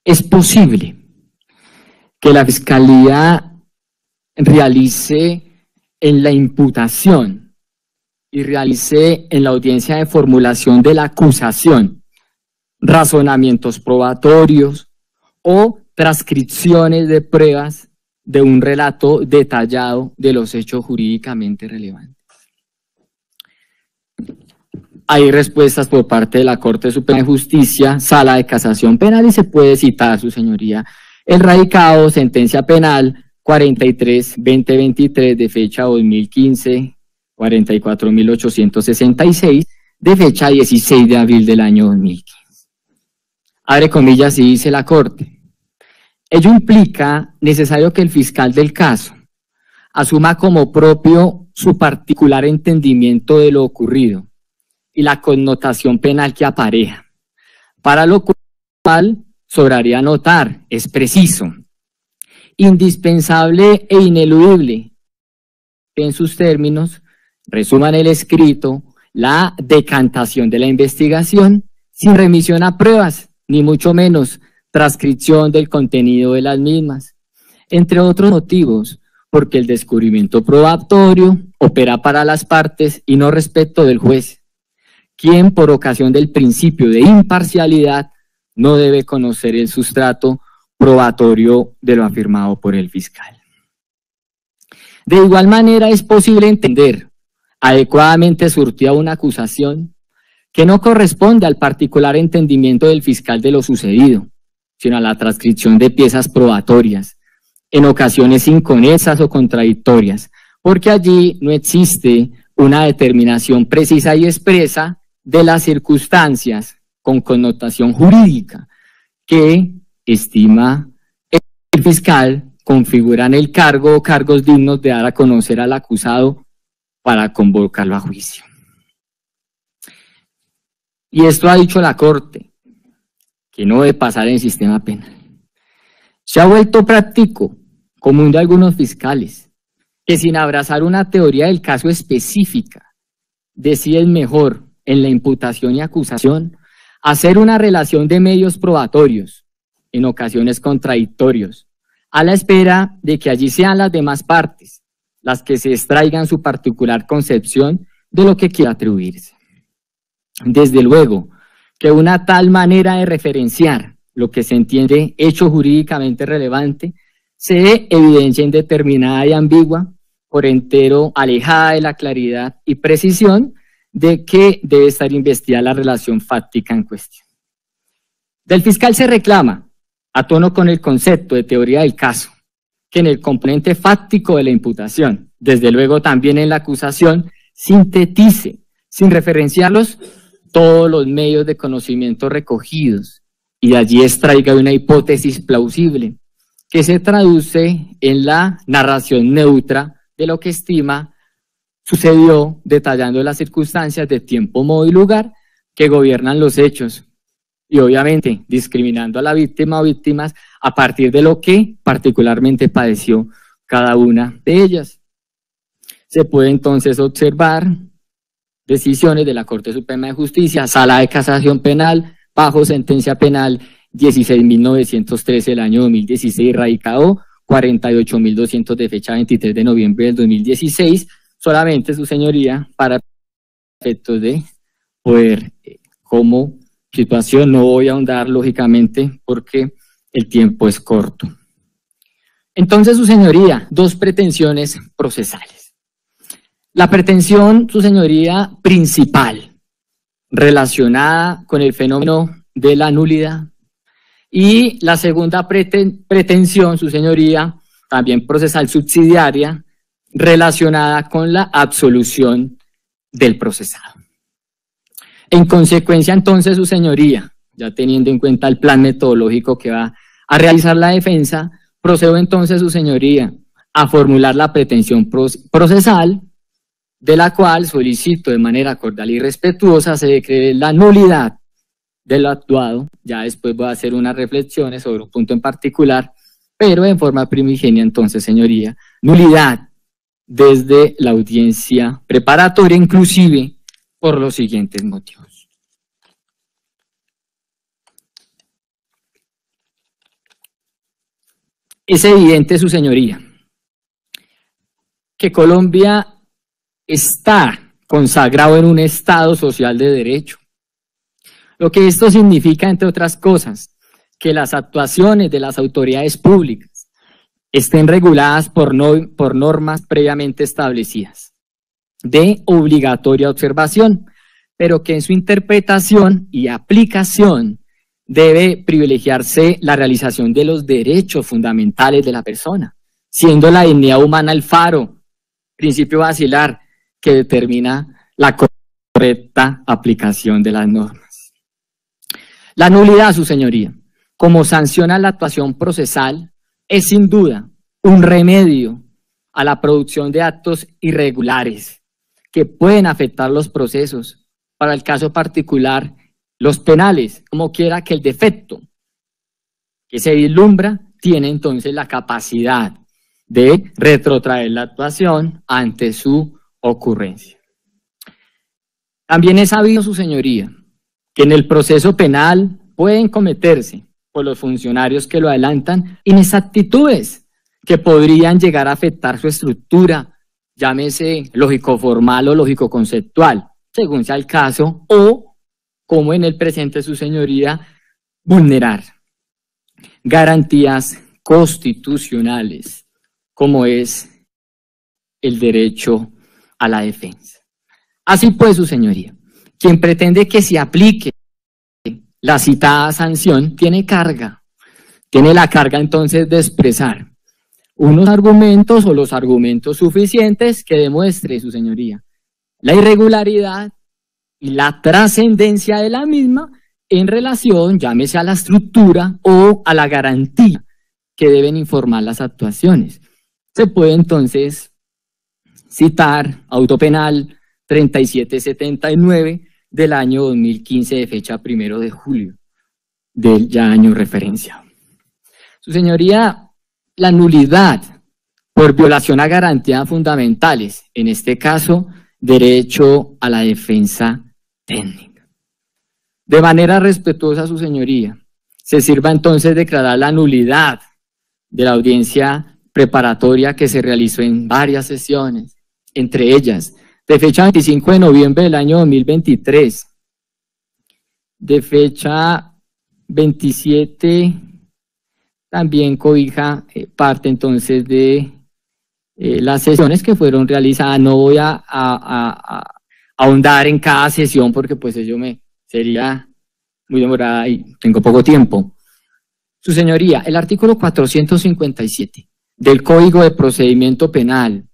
Es posible que la Fiscalía realice en la imputación y realice en la audiencia de formulación de la acusación razonamientos probatorios o transcripciones de pruebas de un relato detallado de los hechos jurídicamente relevantes. Hay respuestas por parte de la Corte Suprema de Justicia, Sala de Casación Penal, y se puede citar, su señoría, el radicado sentencia penal 43-2023 de fecha 2015, 44.866 de fecha 16 de abril del año 2015. Abre comillas y dice la Corte: ello implica necesario que el fiscal del caso asuma como propio su particular entendimiento de lo ocurrido y la connotación penal que apareja, para lo cual sobraría notar, es preciso, indispensable e ineludible que en sus términos resuman el escrito la decantación de la investigación sin remisión a pruebas, ni mucho menos transcripción del contenido de las mismas, entre otros motivos, porque el descubrimiento probatorio opera para las partes y no respecto del juez, quien por ocasión del principio de imparcialidad no debe conocer el sustrato probatorio de lo afirmado por el fiscal. De igual manera es posible entender adecuadamente surtida una acusación que no corresponde al particular entendimiento del fiscal de lo sucedido, sino a la transcripción de piezas probatorias, en ocasiones inconexas o contradictorias, porque allí no existe una determinación precisa y expresa de las circunstancias con connotación jurídica que estima el fiscal configuran el cargo o cargos dignos de dar a conocer al acusado para convocarlo a juicio. Y esto ha dicho la Corte, que no debe pasar en el sistema penal. Se ha vuelto práctico, común de algunos fiscales, que sin abrazar una teoría del caso específica, deciden mejor en la imputación y acusación hacer una relación de medios probatorios, en ocasiones contradictorios, a la espera de que allí sean las demás partes las que se extraigan su particular concepción de lo que quiera atribuirse. Desde luego que una tal manera de referenciar lo que se entiende hecho jurídicamente relevante se evidencia indeterminada y ambigua, por entero alejada de la claridad y precisión de que debe estar investigada la relación fáctica en cuestión. Del fiscal se reclama, a tono con el concepto de teoría del caso, que en el componente fáctico de la imputación, desde luego también en la acusación, sintetice, sin referenciarlos, todos los medios de conocimiento recogidos y de allí extraiga una hipótesis plausible que se traduce en la narración neutra de lo que estima sucedió, detallando las circunstancias de tiempo, modo y lugar que gobiernan los hechos y obviamente discriminando a la víctima o víctimas a partir de lo que particularmente padeció cada una de ellas. Se puede entonces observar decisiones de la Corte Suprema de Justicia, Sala de Casación Penal, bajo sentencia penal 16.913 del año 2016, radicado 48.200 de fecha 23 de noviembre del 2016, solamente su señoría para efectos de poder como situación, no voy a ahondar lógicamente porque el tiempo es corto. Entonces, su señoría, dos pretensiones procesales. La pretensión, su señoría, principal, relacionada con el fenómeno de la nulidad, y la segunda pretensión, su señoría, también procesal subsidiaria, relacionada con la absolución del procesado. En consecuencia, entonces, su señoría, ya teniendo en cuenta el plan metodológico que va a realizar la defensa, procedo entonces, su señoría, a formular la pretensión procesal, de la cual solicito de manera cordial y respetuosa se decree la nulidad de lo actuado. Ya después voy a hacer unas reflexiones sobre un punto en particular, pero en forma primigenia entonces, señoría, nulidad desde la audiencia preparatoria, inclusive por los siguientes motivos. Es evidente, su señoría, que Colombia está consagrado en un Estado social de derecho. Lo que esto significa, entre otras cosas, que las actuaciones de las autoridades públicas estén reguladas por normas previamente establecidas, de obligatoria observación, pero que en su interpretación y aplicación debe privilegiarse la realización de los derechos fundamentales de la persona, siendo la dignidad humana el faro, principio basilar que determina la correcta aplicación de las normas. La nulidad, su señoría, como sanciona la actuación procesal, es sin duda un remedio a la producción de actos irregulares que pueden afectar los procesos. Para el caso particular, los penales, como quiera que el defecto que se vislumbra tiene entonces la capacidad de retrotraer la actuación ante su ocurrencia. También es sabido, su señoría, que en el proceso penal pueden cometerse por los funcionarios que lo adelantan inexactitudes que podrían llegar a afectar su estructura, llámese lógico-formal o lógico-conceptual, según sea el caso, o, como en el presente, su señoría, vulnerar garantías constitucionales, como es el derecho a la defensa. Así pues, su señoría, quien pretende que se aplique la citada sanción tiene la carga entonces de expresar unos argumentos o los argumentos suficientes que demuestre, su señoría, la irregularidad y la trascendencia de la misma en relación, llámese a la estructura o a la garantía que deben informar las actuaciones. Se puede entonces citar Auto Penal 3779 del año 2015 de fecha 1 de julio del ya año referencia. Su señoría, la nulidad por violación a garantías fundamentales, en este caso, derecho a la defensa técnica. De manera respetuosa, su señoría, se sirva entonces declarar la nulidad de la audiencia preparatoria que se realizó en varias sesiones, entre ellas, de fecha 25 de noviembre del año 2023, de fecha 27, también cobija parte entonces de las sesiones que fueron realizadas. No voy a ahondar en cada sesión porque pues ello me sería muy demorada y tengo poco tiempo. Su señoría, el artículo 457 del Código de Procedimiento Penal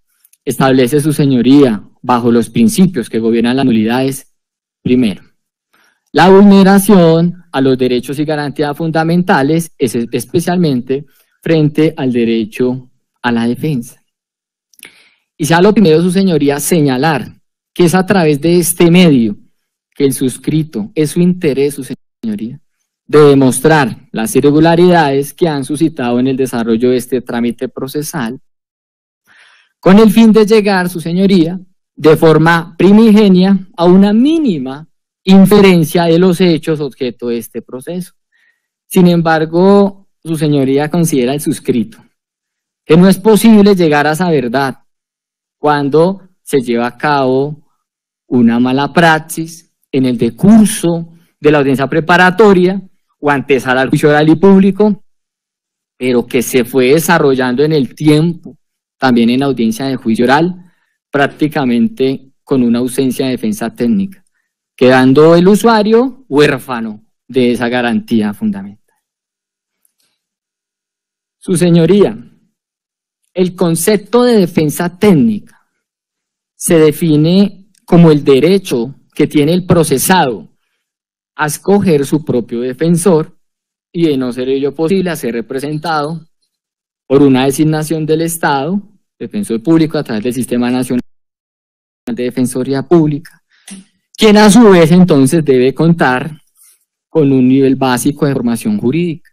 establece, su señoría, bajo los principios que gobiernan las nulidades, primero, la vulneración a los derechos y garantías fundamentales, especialmente frente al derecho a la defensa. Y sea lo primero, su señoría, señalar que es a través de este medio que el suscrito, es su interés, su señoría, de demostrar las irregularidades que han suscitado en el desarrollo de este trámite procesal, con el fin de llegar, su señoría, de forma primigenia a una mínima inferencia de los hechos objeto de este proceso. Sin embargo, su señoría considera el suscrito que no es posible llegar a esa verdad cuando se lleva a cabo una mala praxis en el decurso de la audiencia preparatoria o antesala al juicio oral y público, pero que se fue desarrollando en el tiempo, también en audiencia de juicio oral, prácticamente con una ausencia de defensa técnica, quedando el usuario huérfano de esa garantía fundamental. Su señoría, el concepto de defensa técnica se define como el derecho que tiene el procesado a escoger su propio defensor y, de no ser ello posible, a ser representado por una designación del Estado, defensor público, a través del Sistema Nacional de Defensoría Pública, quien a su vez entonces debe contar con un nivel básico de formación jurídica,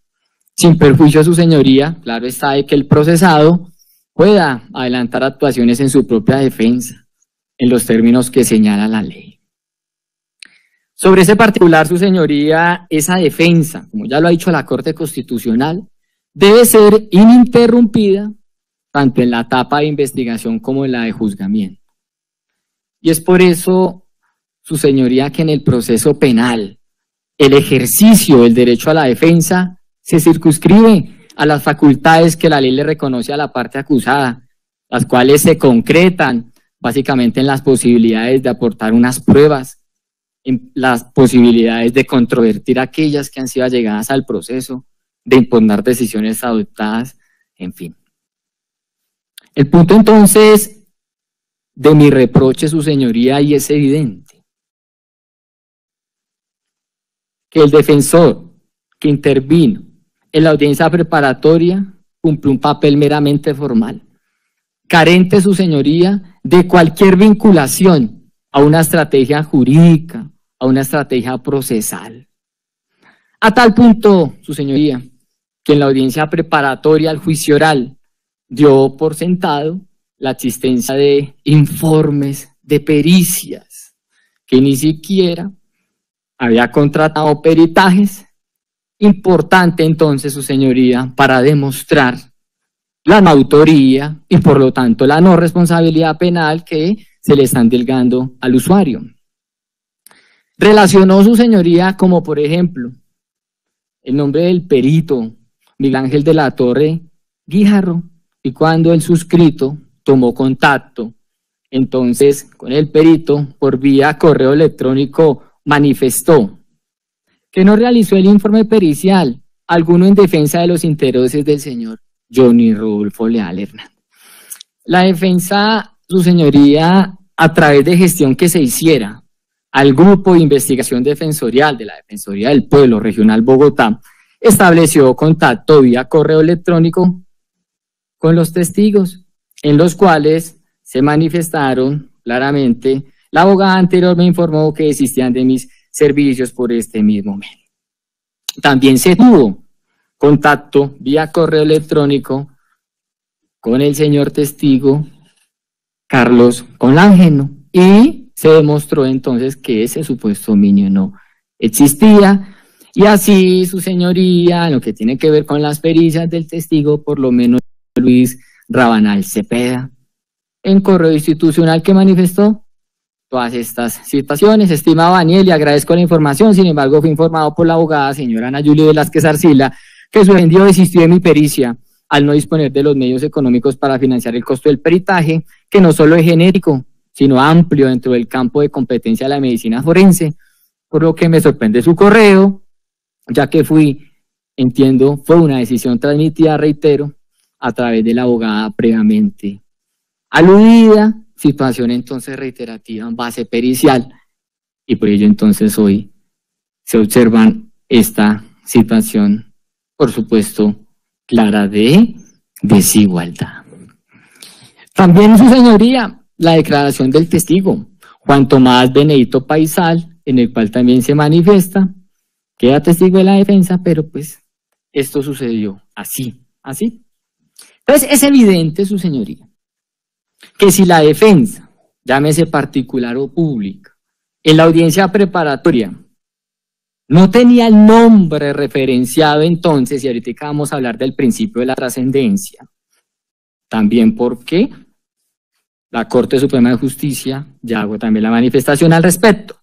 sin perjuicio a su señoría, claro está, de que el procesado pueda adelantar actuaciones en su propia defensa, en los términos que señala la ley. Sobre ese particular, su señoría, esa defensa, como ya lo ha dicho la Corte Constitucional, debe ser ininterrumpida tanto en la etapa de investigación como en la de juzgamiento. Y es por eso, su señoría, que en el proceso penal el ejercicio del derecho a la defensa se circunscribe a las facultades que la ley le reconoce a la parte acusada, las cuales se concretan básicamente en las posibilidades de aportar unas pruebas, en las posibilidades de controvertir aquellas que han sido allegadas al proceso, de impugnar decisiones adoptadas, en fin. El punto entonces de mi reproche, su señoría, y es evidente, que el defensor que intervino en la audiencia preparatoria cumple un papel meramente formal, carente, su señoría, de cualquier vinculación a una estrategia jurídica, a una estrategia procesal. A tal punto, su señoría, que en la audiencia preparatoria al juicio oral dio por sentado la existencia de informes, de pericias, que ni siquiera había contratado peritajes. Importante entonces, su señoría, para demostrar la no autoría y por lo tanto la no responsabilidad penal que se le están delegando al usuario. Relacionó, su señoría, como por ejemplo el nombre del perito Miguel Ángel de la Torre Guijarro, y cuando el suscrito tomó contacto entonces con el perito por vía correo electrónico, manifestó que no realizó el informe pericial alguno en defensa de los intereses del señor Johnny Rodolfo Leal Hernández. La defensa, su señoría, a través de gestión que se hiciera al Grupo de Investigación Defensorial de la Defensoría del Pueblo Regional Bogotá, estableció contacto vía correo electrónico con los testigos, en los cuales se manifestaron claramente. La abogada anterior me informó que desistían de mis servicios por este mismo medio. También se tuvo contacto vía correo electrónico con el señor testigo Carlos Colángeno y se demostró entonces que ese supuesto dominio no existía. Y así, su señoría, en lo que tiene que ver con las pericias del testigo, por lo menos Luis Rabanal Cepeda, en correo institucional que manifestó todas estas situaciones. Estimado Daniel, le agradezco la información, sin embargo fui informado por la abogada señora Ana Julia Velázquez Arcila que su defendido desistió de mi pericia al no disponer de los medios económicos para financiar el costo del peritaje, que no solo es genérico, sino amplio dentro del campo de competencia de la medicina forense, por lo que me sorprende su correo, ya que entiendo, fue una decisión transmitida, reitero, a través de la abogada previamente aludida, situación entonces reiterativa en base pericial, y por ello entonces hoy se observan esta situación, por supuesto, clara de desigualdad. También, su señoría, la declaración del testigo Juan Tomás Benedito Paisal, en el cual también se manifiesta, queda testigo de la defensa, pero pues esto sucedió así. Entonces es evidente, su señoría, que si la defensa, llámese particular o pública, en la audiencia preparatoria no tenía el nombre referenciado entonces, y ahorita vamos a hablar del principio de la trascendencia, también porque la Corte Suprema de Justicia ya hago también la manifestación al respecto.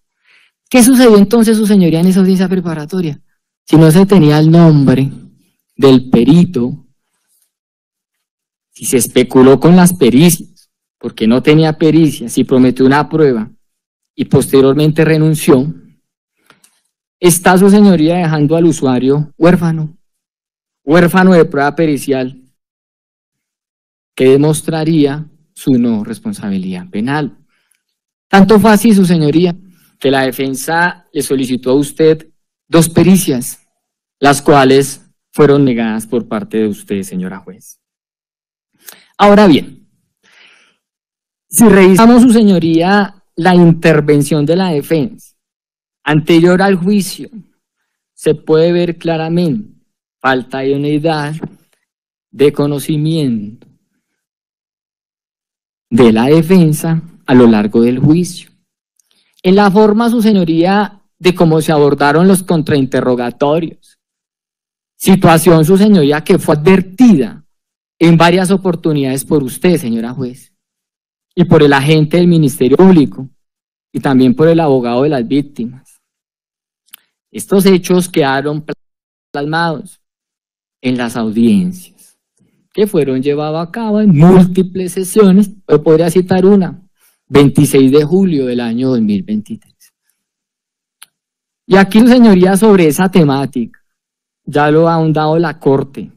¿Qué sucedió entonces, su señoría, en esa audiencia preparatoria? Si no se tenía el nombre del perito, si se especuló con las pericias, porque no tenía pericia, si prometió una prueba y posteriormente renunció, está, su señoría, dejando al usuario huérfano de prueba pericial que demostraría su no responsabilidad penal. Tanto fue así, su señoría, que la defensa le solicitó a usted 2 pericias, las cuales fueron negadas por parte de usted, señora juez. Ahora bien, si revisamos, su señoría, la intervención de la defensa anterior al juicio, se puede ver claramente falta de unidad, de conocimiento de la defensa a lo largo del juicio. En la forma, su señoría, de cómo se abordaron los contrainterrogatorios, Situación, su señoría, que fue advertida en varias oportunidades por usted, señora juez, y por el agente del Ministerio Público, y también por el abogado de las víctimas. Estos hechos quedaron plasmados en las audiencias, que fueron llevadas a cabo en múltiples sesiones. Yo podría citar una, 26 de julio del año 2023. Y aquí, su señoría, sobre esa temática, ya lo ha ahondado la Corte.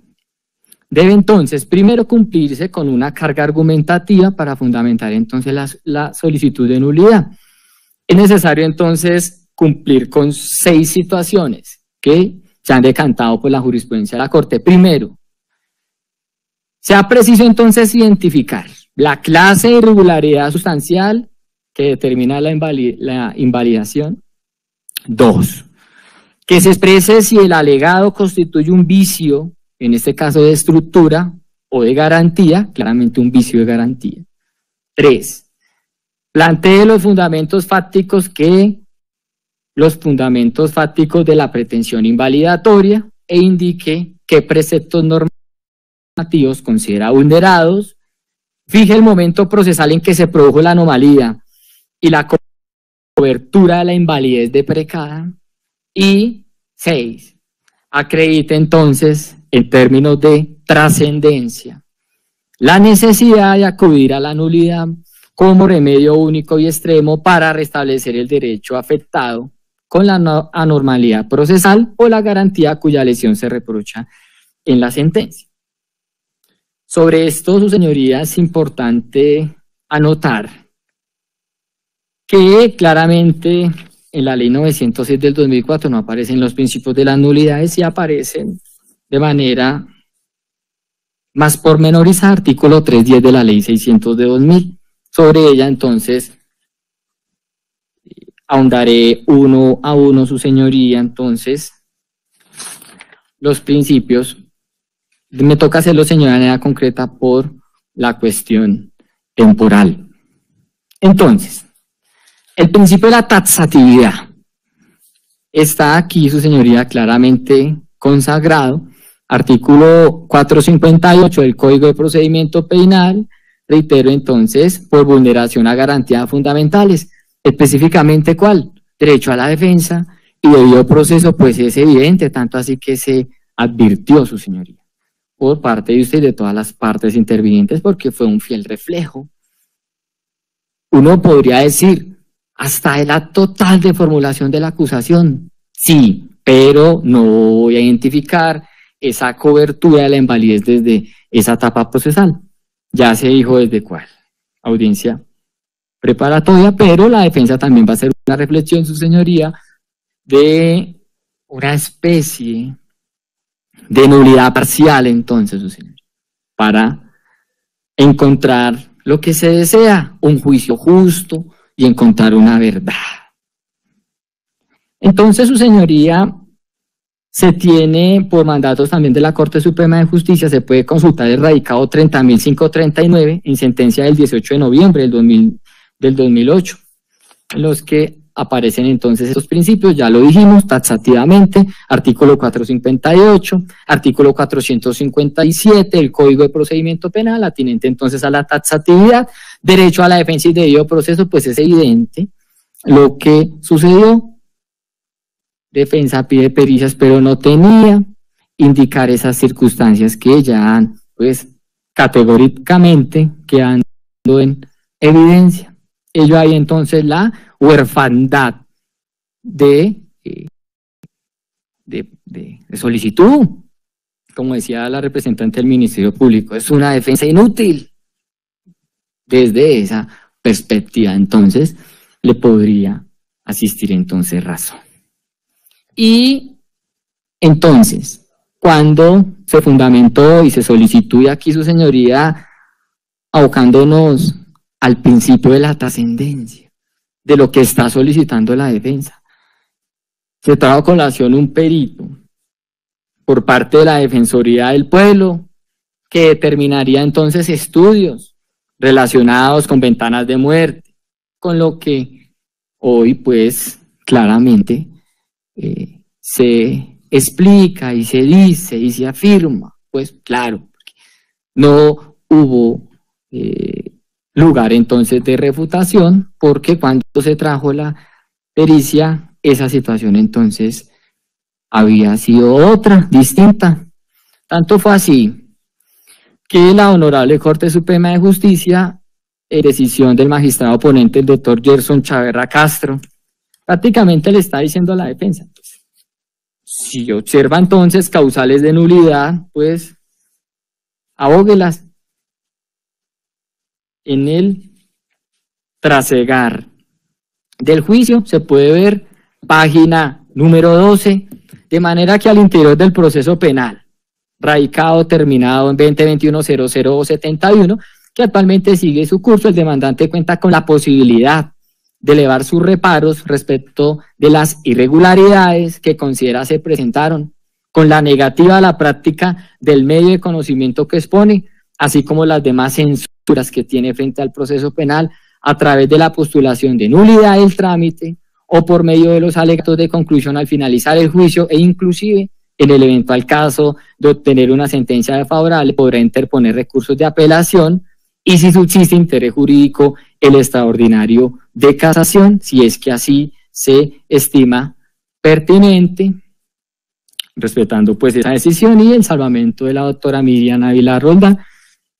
Debe entonces primero cumplirse con una carga argumentativa para fundamentar entonces la solicitud de nulidad. Es necesario entonces cumplir con 6 situaciones que se han decantado por la jurisprudencia de la Corte. Primero, sea preciso entonces identificar la clase de irregularidad sustancial que determina la invalidación. 2, que se exprese si el alegado constituye un vicio, en este caso de estructura o de garantía, claramente un vicio de garantía. 3, plantee los fundamentos fácticos de la pretensión invalidatoria e indique qué preceptos normativos considera vulnerados, fije el momento procesal en que se produjo la anomalía y la cobertura de la invalidez deprecada. Y 6, acredite entonces, en términos de trascendencia, la necesidad de acudir a la nulidad como remedio único y extremo para restablecer el derecho afectado con la anormalidad procesal o la garantía cuya lesión se reprocha en la sentencia. Sobre esto, su señoría, es importante anotar que claramente en la ley 906 del 2004 no aparecen los principios de las nulidades y aparecen de manera más pormenorizada, artículo 310 de la ley 600 de 2000. Sobre ella, entonces, ahondaré uno a uno, su señoría, entonces, los principios. Me toca hacerlo, señora, de manera concreta por la cuestión temporal. Entonces, el principio de la taxatividad está aquí, su señoría, claramente consagrado. Artículo 458 del Código de Procedimiento Penal, reitero entonces, por vulneración a garantías fundamentales. Específicamente, ¿cuál? Derecho a la defensa y debido proceso, pues es evidente, tanto así que se advirtió, su señoría, por parte de usted y de todas las partes intervinientes, porque fue un fiel reflejo. Uno podría decir, hasta el acto total de formulación de la acusación, sí, pero no voy a identificar esa cobertura de la invalidez desde esa etapa procesal. Ya se dijo desde cuál audiencia preparatoria, pero la defensa también va a hacer una reflexión, su señoría, de una especie de nulidad parcial, entonces, su señoría, para encontrar lo que se desea, un juicio justo y encontrar una verdad. Entonces, su señoría, se tiene por mandatos también de la Corte Suprema de Justicia, se puede consultar el radicado 30.539 en sentencia del 18 de noviembre del 2008, en los que aparecen entonces estos principios, ya lo dijimos taxativamente, artículo 458, artículo 457 del Código de Procedimiento Penal, atinente entonces a la taxatividad, derecho a la defensa y debido proceso, pues es evidente lo que sucedió. Defensa pide pericias, pero no tenía, indicar esas circunstancias que ya han, pues, categóricamente quedando en evidencia. Ello hay entonces la huerfandad de solicitud, como decía la representante del Ministerio Público, es una defensa inútil. Desde esa perspectiva, entonces, le podría asistir entonces razón. Y entonces, cuando se fundamentó y se solicitó, y aquí su señoría, abocándonos al principio de la trascendencia, de lo que está solicitando la defensa, se trajo a colación un perito por parte de la Defensoría del Pueblo, que determinaría entonces estudios relacionados con ventanas de muerte, con lo que hoy pues claramente se explica y se dice y se afirma, pues claro, no hubo lugar entonces de refutación, porque cuando se trajo la pericia, esa situación entonces había sido otra, distinta. Tanto fue así que la Honorable Corte Suprema de Justicia, en decisión del magistrado ponente, el doctor Gerson Chaverra Castro, prácticamente le está diciendo a la defensa, pues, si observa entonces causales de nulidad, pues abóguelas. En el trasegar del juicio se puede ver página número 12, de manera que al interior del proceso penal, radicado terminado en 2021-0071, que actualmente sigue su curso, el demandante cuenta con la posibilidad de elevar sus reparos respecto de las irregularidades que considera se presentaron, con la negativa a la práctica del medio de conocimiento que expone, así como las demás censuras que tiene frente al proceso penal a través de la postulación de nulidad del trámite o por medio de los alegatos de conclusión al finalizar el juicio, e inclusive en el eventual caso de obtener una sentencia desfavorable podrá interponer recursos de apelación, y si subsiste interés jurídico, el extraordinario de casación, si es que así se estima pertinente, respetando pues esa decisión, y el salvamento de la doctora Miriam Ávila Roldán,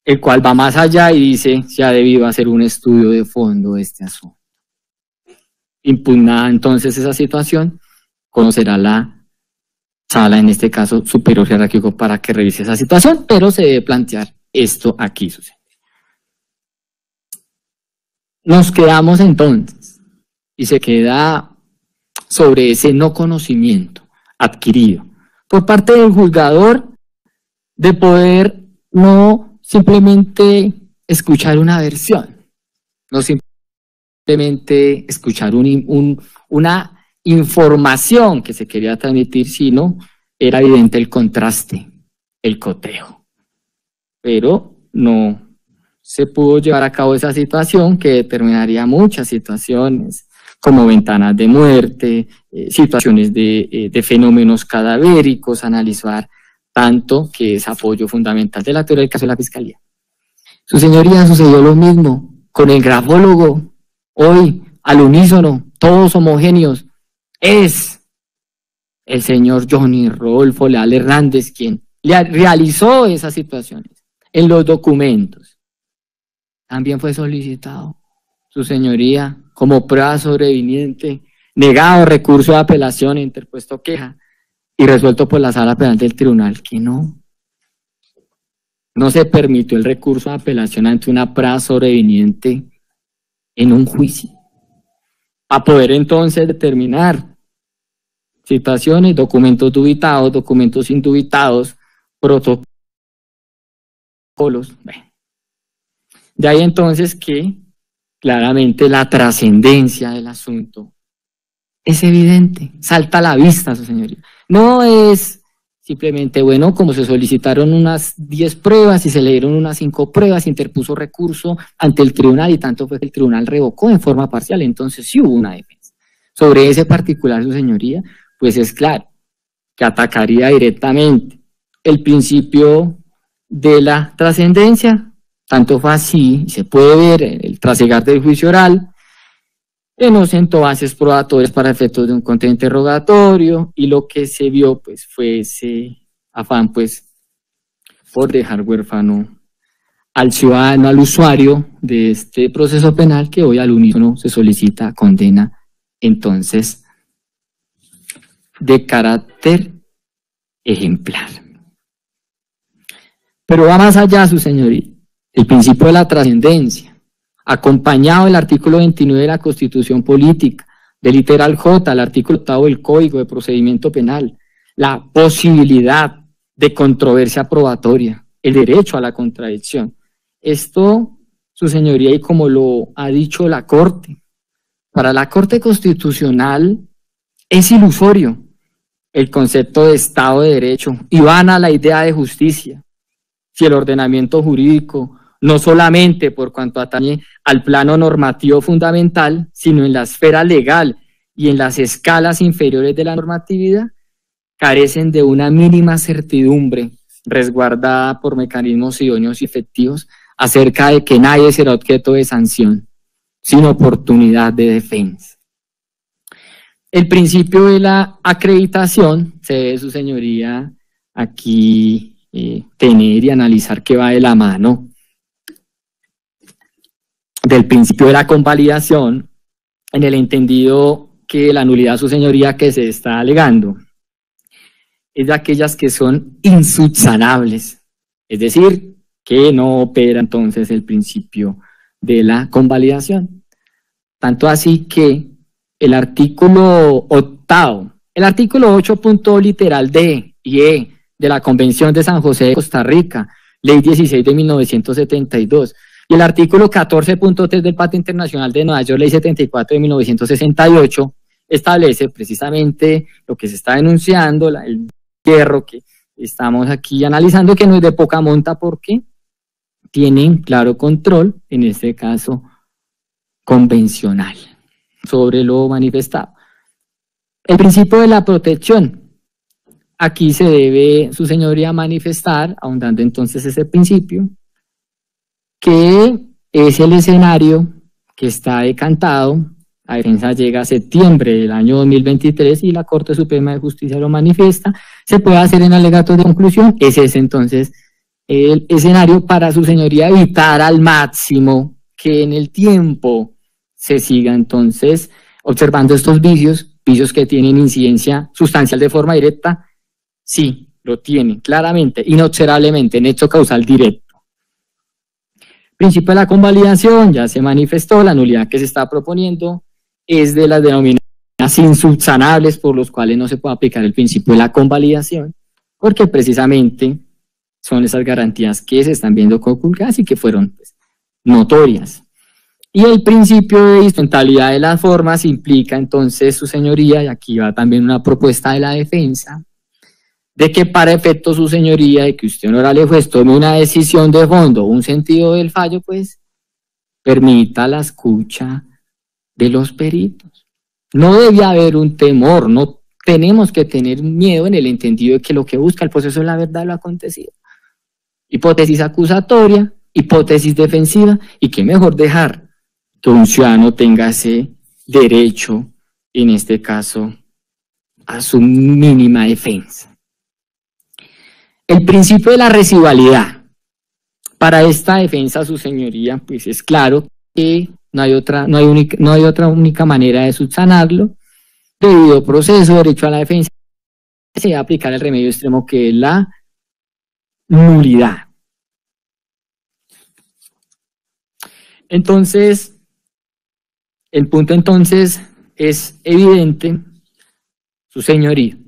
el cual va más allá y dice se ha debido hacer un estudio de fondo de este asunto. Impugnada entonces esa situación, conocerá la sala, en este caso superior jerárquico, para que revise esa situación, pero se debe plantear esto aquí, sucede. Nos quedamos entonces, y se queda sobre ese no conocimiento adquirido por parte del juzgador, de poder no simplemente escuchar una versión, no simplemente escuchar una información que se quería transmitir, sino era evidente el contraste, el cotejo. Pero no se pudo llevar a cabo esa situación, que determinaría muchas situaciones, como ventanas de muerte, situaciones de fenómenos cadavéricos, analizar tanto que es apoyo fundamental de la teoría del caso de la Fiscalía. Su señoría, sucedió lo mismo con el grafólogo. Hoy, al unísono, todos homogéneos, es el señor Johnny Rodolfo Leal Hernández quien realizó esas situaciones. En los documentos también fue solicitado, su señoría, como prueba sobreviniente, negado recurso de apelación, interpuesto queja y resuelto por la sala penal del tribunal que no se permitió el recurso de apelación ante una prueba sobreviniente en un juicio, a poder entonces determinar situaciones, documentos dubitados, documentos indubitados, protocolos. Bueno, de ahí entonces que claramente la trascendencia del asunto es evidente, salta a la vista, su señoría. No es simplemente, bueno, como se solicitaron unas 10 pruebas y se le dieron unas 5 pruebas, interpuso recurso ante el tribunal y tanto fue que el tribunal revocó en forma parcial, entonces sí hubo una defensa. Sobre ese particular, su señoría, pues es claro que atacaría directamente el principio de la trascendencia. Tanto fue así, se puede ver en el trasegar del juicio oral, que no sentó bases probatorias para efectos de un contrainterrogatorio, y lo que se vio pues fue ese afán pues por dejar huérfano al ciudadano, al usuario de este proceso penal, que hoy al unísono se solicita condena entonces de carácter ejemplar. Pero va más allá, su señoría. El principio de la trascendencia, acompañado del artículo 29 de la Constitución Política, del literal J, el artículo 8 del Código de Procedimiento Penal, la posibilidad de controversia probatoria, el derecho a la contradicción. Esto, su señoría, y como lo ha dicho la Corte, para la Corte Constitucional es ilusorio el concepto de Estado de Derecho y van a la idea de justicia, si el ordenamiento jurídico, no solamente por cuanto atañe al plano normativo fundamental, sino en la esfera legal y en las escalas inferiores de la normatividad, carecen de una mínima certidumbre resguardada por mecanismos idóneos y efectivos acerca de que nadie será objeto de sanción, sin oportunidad de defensa. El principio de la acreditación, se debe, su señoría, aquí tener y analizar que va de la mano del principio de la convalidación, en el entendido que la nulidad, su señoría, que se está alegando es de aquellas que son insubsanables, es decir, que no opera entonces el principio de la convalidación. Tanto así que el artículo 8, el artículo 8 punto literal D y E de la Convención de San José de Costa Rica, Ley 16 de 1972, y el artículo 14.3 del Pacto Internacional de Nueva York, Ley 74 de 1968, establece precisamente lo que se está denunciando, el hierro que estamos aquí analizando, que no es de poca monta porque tienen claro control, en este caso convencional, sobre lo manifestado. El principio de la protección, aquí se debe, su señoría, manifestar, ahondando entonces ese principio, que es el escenario que está decantado. La defensa llega a septiembre del año 2023 y la Corte Suprema de Justicia lo manifiesta, se puede hacer en alegatos de conclusión. Ese es entonces el escenario para su señoría evitar al máximo que en el tiempo se siga entonces observando estos vicios que tienen incidencia sustancial de forma directa. Sí, lo tienen claramente, inobservablemente, en hecho causal directo. Principio de la convalidación, ya se manifestó, la nulidad que se está proponiendo es de las denominadas insubsanables, por los cuales no se puede aplicar el principio de la convalidación, porque precisamente son esas garantías que se están viendo conculcadas y que fueron, pues, notorias. Y el principio de dispensabilidad de las formas implica entonces, su señoría, y aquí va también una propuesta de la defensa, de que para efecto, su señoría, de que usted, honorable juez, tome una decisión de fondo, un sentido del fallo, pues permita la escucha de los peritos. No debe haber un temor, no tenemos que tener miedo en el entendido de que lo que busca el proceso es la verdad de lo acontecido. Hipótesis acusatoria, hipótesis defensiva, y qué mejor dejar que un ciudadano tenga ese derecho, en este caso, a su mínima defensa. El principio de la residualidad. Para esta defensa, su señoría, pues es claro que no hay otra única manera de subsanarlo. Debido proceso, derecho a la defensa, se va a aplicar el remedio extremo, que es la nulidad. Entonces, el punto entonces es evidente, su señoría,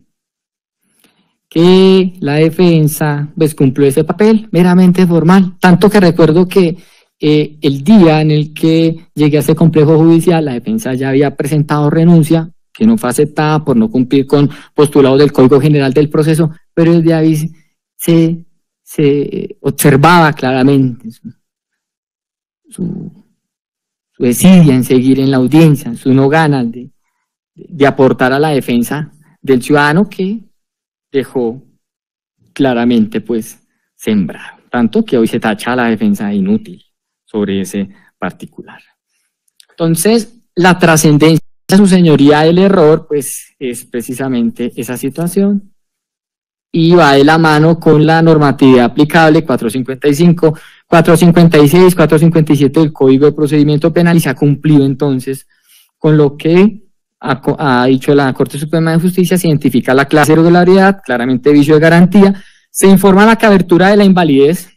que la defensa pues cumplió ese papel meramente formal, tanto que recuerdo que el día en el que llegué a ese complejo judicial, la defensa ya había presentado renuncia, que no fue aceptada por no cumplir con postulados del Código General del Proceso, pero desde ahí se observaba claramente su desidia en seguir en la audiencia, su no ganas de aportar a la defensa del ciudadano, que dejó claramente pues sembrado, tanto que hoy se tacha a la defensa de inútil sobre ese particular. Entonces, la trascendencia, su señoría, del error, pues es precisamente esa situación, y va de la mano con la normatividad aplicable 455, 456, 457 del Código de Procedimiento Penal, y se ha cumplido entonces con lo que ha dicho la Corte Suprema de Justicia. Se identifica la clase de irregularidad, claramente vicio de garantía, se informa la cobertura de la invalidez,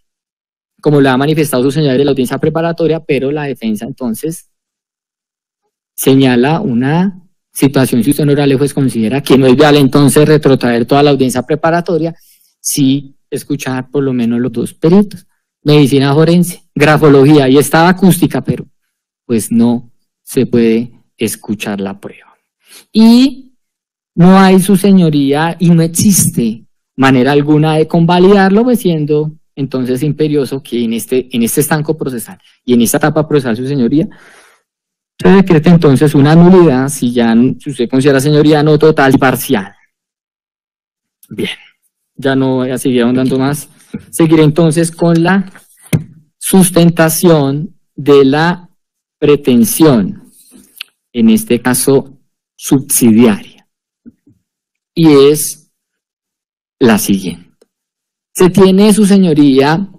como le ha manifestado su señoría de la audiencia preparatoria, pero la defensa entonces señala una situación, si usted, honorable juez, considera que no es viable entonces retrotraer toda la audiencia preparatoria, sí escuchar por lo menos los dos peritos, medicina forense, grafología, y estaba acústica, pero pues no se puede escuchar la prueba. Y no hay, su señoría, y no existe manera alguna de convalidarlo, pues siendo entonces imperioso que en este estanco procesal y en esta etapa procesal, su señoría, se decreta entonces una nulidad si usted considera, señoría, no total, parcial. Bien, ya no voy a seguir ahondando más. Seguiré entonces con la sustentación de la pretensión, en este caso subsidiaria, y es la siguiente. Se tiene, su señoría,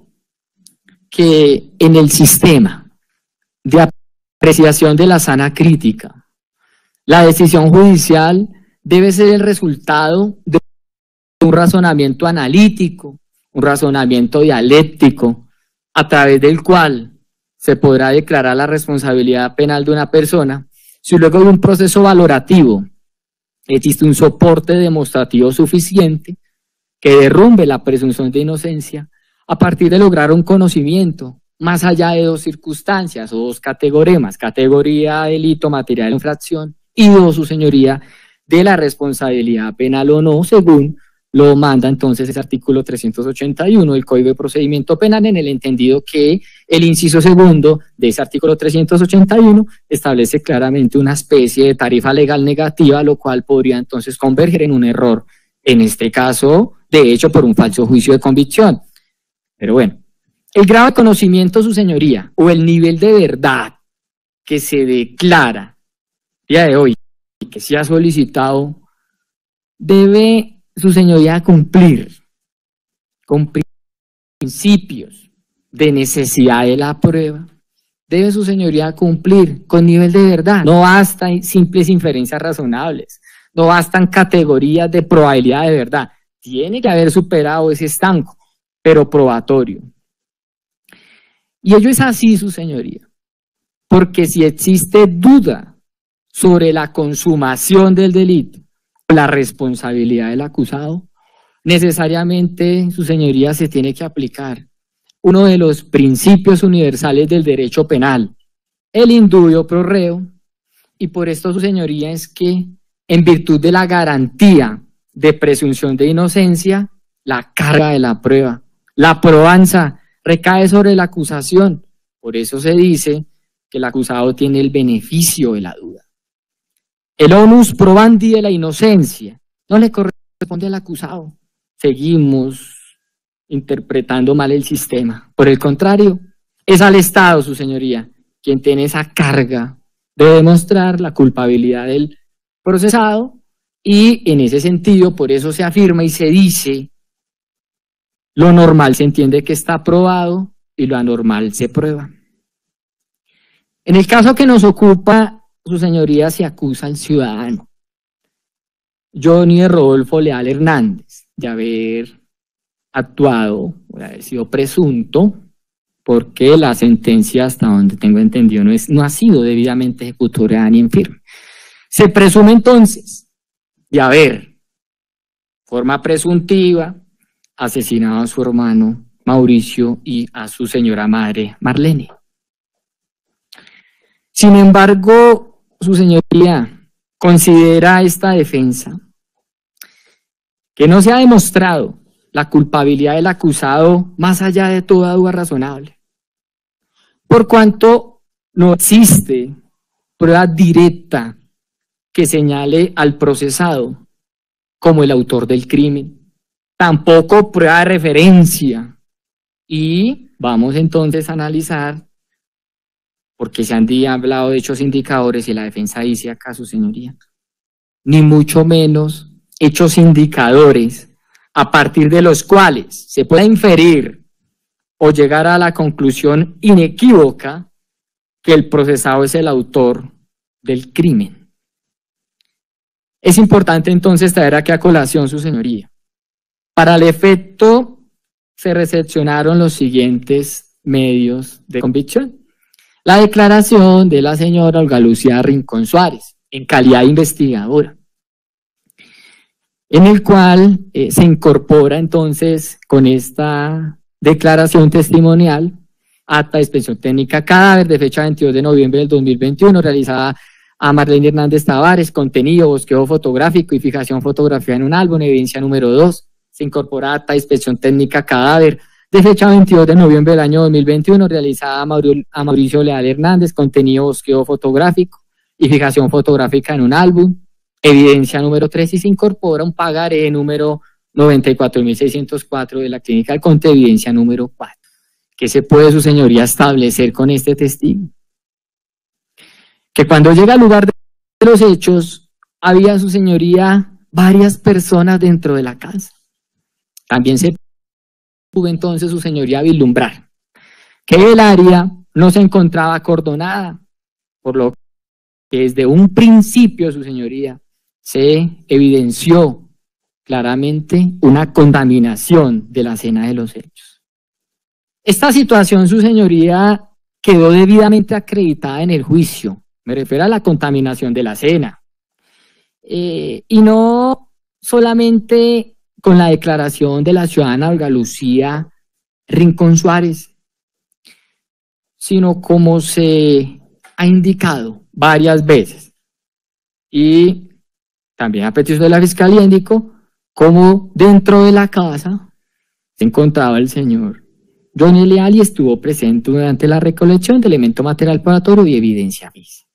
que en el sistema de apreciación de la sana crítica, la decisión judicial debe ser el resultado de un razonamiento analítico, un razonamiento dialéctico, a través del cual se podrá declarar la responsabilidad penal de una persona si luego de un proceso valorativo existe un soporte demostrativo suficiente que derrumbe la presunción de inocencia a partir de lograr un conocimiento más allá de dos circunstancias o dos categoremas: categoría delito, material de infracción, y dos, su señoría, de la responsabilidad penal o no, según lo manda entonces ese artículo 381 del Código de Procedimiento Penal, en el entendido que el inciso segundo de ese artículo 381 establece claramente una especie de tarifa legal negativa, lo cual podría entonces converger en un error, en este caso, de hecho, por un falso juicio de convicción. Pero bueno, el grado de conocimiento, su señoría, o el nivel de verdad que se declara día de hoy y que se ha solicitado, debe, su señoría, cumplir con principios de necesidad de la prueba. Debe, su señoría, cumplir con nivel de verdad. No bastan simples inferencias razonables, no bastan categorías de probabilidad de verdad. Tiene que haber superado ese estanco, pero probatorio. Y ello es así, su señoría, porque si existe duda sobre la consumación del delito, la responsabilidad del acusado, necesariamente, su señoría, se tiene que aplicar uno de los principios universales del derecho penal, el indubio pro reo, y por esto, su señoría, es que en virtud de la garantía de presunción de inocencia, la carga de la prueba, la probanza, recae sobre la acusación. Por eso se dice que el acusado tiene el beneficio de la duda. El onus probandi de la inocencia no le corresponde al acusado. Seguimos interpretando mal el sistema. Por el contrario, es al Estado, su señoría, quien tiene esa carga de demostrar la culpabilidad del procesado, y en ese sentido, por eso se afirma y se dice: lo normal se entiende que está probado y lo anormal se prueba. En el caso que nos ocupa, su señoría, se acusa al ciudadano Johnny Rodolfo Leal Hernández de haber actuado, de haber sido presunto, porque la sentencia, hasta donde tengo entendido, no ha sido debidamente ejecutoriada ni en firme. Se presume entonces de haber, forma presuntiva, asesinado a su hermano Mauricio y a su señora madre Marlene. Sin embargo, su señoría considera esta defensa que no se ha demostrado la culpabilidad del acusado más allá de toda duda razonable, por cuanto no existe prueba directa que señale al procesado como el autor del crimen, tampoco prueba de referencia. Y vamos entonces a analizar, porque se han hablado de hechos indicadores y la defensa dice acá, su señoría, ni mucho menos hechos indicadores a partir de los cuales se pueda inferir o llegar a la conclusión inequívoca que el procesado es el autor del crimen. Es importante entonces traer aquí a colación, su señoría. Para el efecto se recepcionaron los siguientes medios de convicción: la declaración de la señora Olga Lucía Rincón Suárez, en calidad de investigadora, en el cual se incorpora entonces con esta declaración testimonial acta de inspección técnica cadáver de fecha 22 de noviembre del 2021 realizada a Marlene Hernández Tavares, contenido, bosqueo fotográfico y fijación fotografía en un álbum, evidencia número 2, se incorpora acta de inspección técnica cadáver de fecha 22 de noviembre del año 2021 realizada a Mauricio Leal Hernández, contenido, bosqueo fotográfico y fijación fotográfica en un álbum, evidencia número 3, y se incorpora un pagaré número 94.604 de la Clínica del Conte, evidencia número 4. ¿Qué se puede su señoría establecer con este testigo? Que cuando llega al lugar de los hechos, había su señoría varias personas dentro de la casa. También se pudo entonces su señoría vislumbrar que el área no se encontraba acordonada, por lo que desde un principio su señoría se evidenció claramente una contaminación de la escena de los hechos. Esta situación, su señoría, quedó debidamente acreditada en el juicio. Me refiero a la contaminación de la escena. Y no solamente con la declaración de la ciudadana Olga Lucía Rincón Suárez, sino como se ha indicado varias veces. Y también a petición de la Fiscalía indicó cómo dentro de la casa se encontraba el señor Johnny Leal y estuvo presente durante la recolección de elemento material probatorio y evidencia física.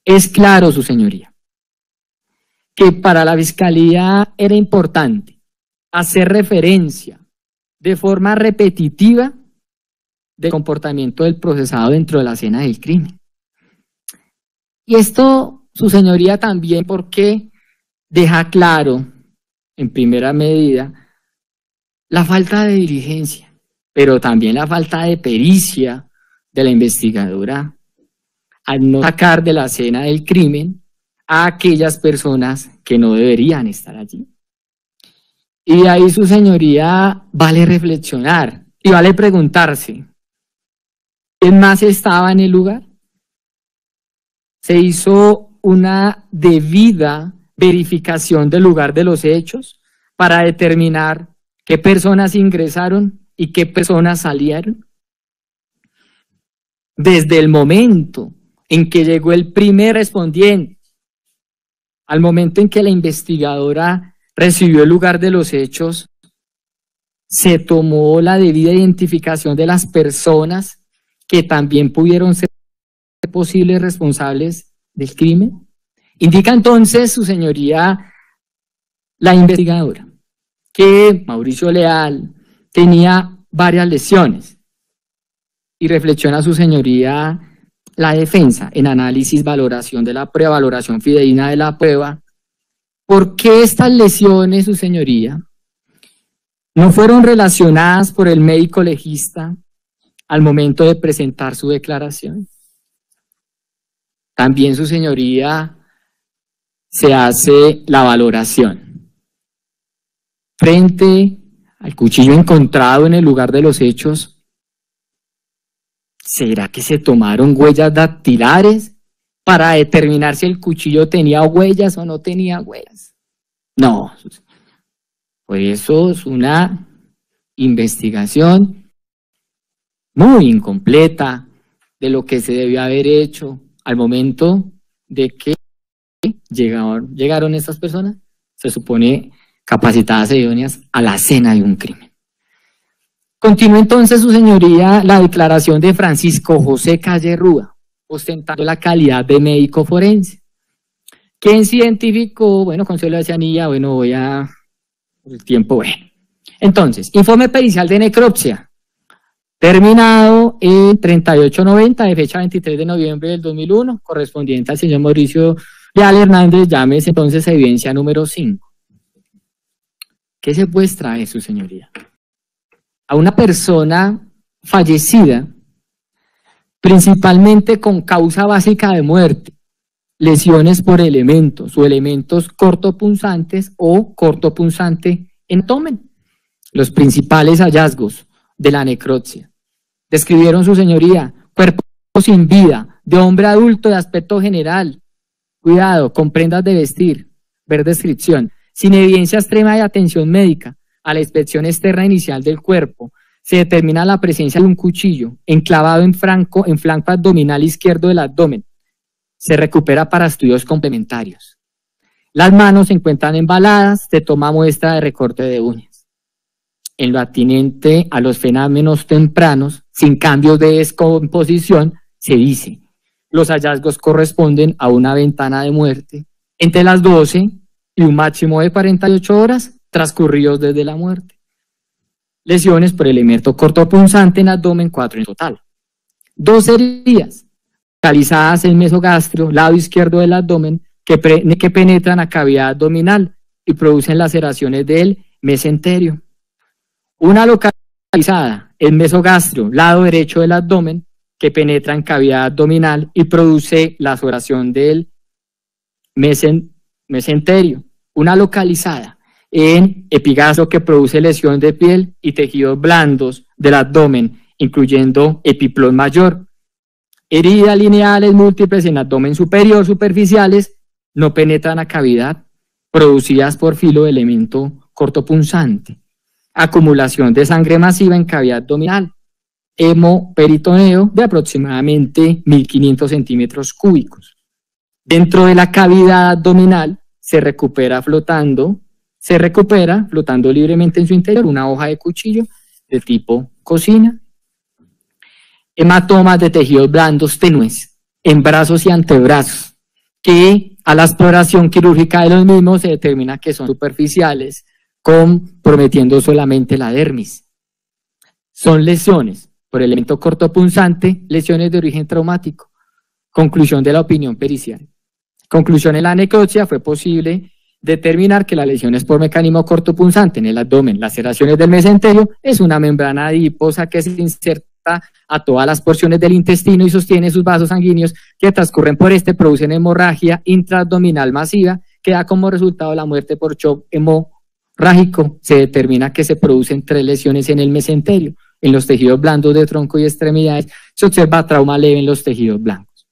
Es claro, su señoría, que para la Fiscalía era importante hacer referencia de forma repetitiva del comportamiento del procesado dentro de la escena del crimen. Y esto, su señoría, también porque deja claro, en primera medida, la falta de diligencia, pero también la falta de pericia de la investigadora al no sacar de la escena del crimen a aquellas personas que no deberían estar allí. Y de ahí, su señoría, vale reflexionar y vale preguntarse, ¿quién más estaba en el lugar? ¿Se hizo una debida verificación del lugar de los hechos para determinar qué personas ingresaron y qué personas salieron? Desde el momento en que llegó el primer respondiente, al momento en que la investigadora recibió el lugar de los hechos, se tomó la debida identificación de las personas que también pudieron ser posibles responsables del crimen. Indica entonces, su señoría, la investigadora, que Mauricio Leal tenía varias lesiones y reflexiona, su señoría, la defensa en análisis, valoración de la prueba, valoración fidedigna de la prueba. ¿Por qué estas lesiones, su señoría, no fueron relacionadas por el médico legista al momento de presentar su declaración? También, su señoría, se hace la valoración frente al cuchillo encontrado en el lugar de los hechos. ¿Será que se tomaron huellas dactilares para determinar si el cuchillo tenía huellas o no tenía huellas? No, por eso es una investigación muy incompleta de lo que se debió haber hecho al momento de que llegaron estas personas, se supone capacitadas e idóneas a la escena de un crimen. Continúa entonces, su señoría, la declaración de Francisco José Calle Rúa, ostentando la calidad de médico forense, quien se identificó, bueno, Consuelo de Cianilla, bueno, voy a, el tiempo, bueno. Entonces, informe pericial de necropsia, terminado en 3890, de fecha 23 de noviembre del 2001, correspondiente al señor Mauricio Leal Hernández, llámese entonces evidencia número 5. ¿Qué se puede extraer, su señoría? A una persona fallecida, principalmente con causa básica de muerte, lesiones por elementos o elementos cortopunzantes o cortopunzante en abdomen. Los principales hallazgos de la necropsia describieron, su señoría, cuerpo sin vida, de hombre adulto de aspecto general, cuidado, con prendas de vestir, ver descripción, sin evidencia extrema de atención médica. A la inspección externa inicial del cuerpo se determina la presencia de un cuchillo enclavado en flanco abdominal izquierdo del abdomen. Se recupera para estudios complementarios. Las manos se encuentran embaladas, se toma muestra de recorte de uñas. En lo atinente a los fenómenos tempranos, sin cambios de descomposición, se dice: los hallazgos corresponden a una ventana de muerte entre las 12 y un máximo de 48 horas transcurridos desde la muerte. Lesiones por elemento cortopunzante en abdomen, 4 en total. 2 heridas localizadas en mesogastrio, lado izquierdo del abdomen, que penetran a cavidad abdominal y producen laceraciones del mesenterio. Una localizada en mesogastrio, lado derecho del abdomen, que penetra en cavidad abdominal y produce laceración del mesenterio. Una localizada en epigastrio, que produce lesión de piel y tejidos blandos del abdomen, incluyendo epiplón mayor. Heridas lineales múltiples en abdomen superior superficiales no penetran a cavidad, producidas por filo de elemento cortopunzante. Acumulación de sangre masiva en cavidad abdominal. Hemoperitoneo de aproximadamente 1500 centímetros cúbicos. Dentro de la cavidad abdominal se recupera flotando libremente en su interior una hoja de cuchillo de tipo cocina. Hematomas de tejidos blandos tenues en brazos y antebrazos, que a la exploración quirúrgica de los mismos se determina que son superficiales, comprometiendo solamente la dermis. Son lesiones por elemento cortopunzante, lesiones de origen traumático. Conclusión de la opinión pericial. Conclusión: en la necropsia fue posible determinar que la lesión es por mecanismo cortopunzante en el abdomen. Laceraciones del mesenterio es una membrana adiposa que se inserta a todas las porciones del intestino y sostiene sus vasos sanguíneos que transcurren por este, producen hemorragia intraabdominal masiva que da como resultado la muerte por shock hemorrágico. Se determina que se producen 3 lesiones en el mesenterio. En los tejidos blandos de tronco y extremidades se observa trauma leve en los tejidos blancos.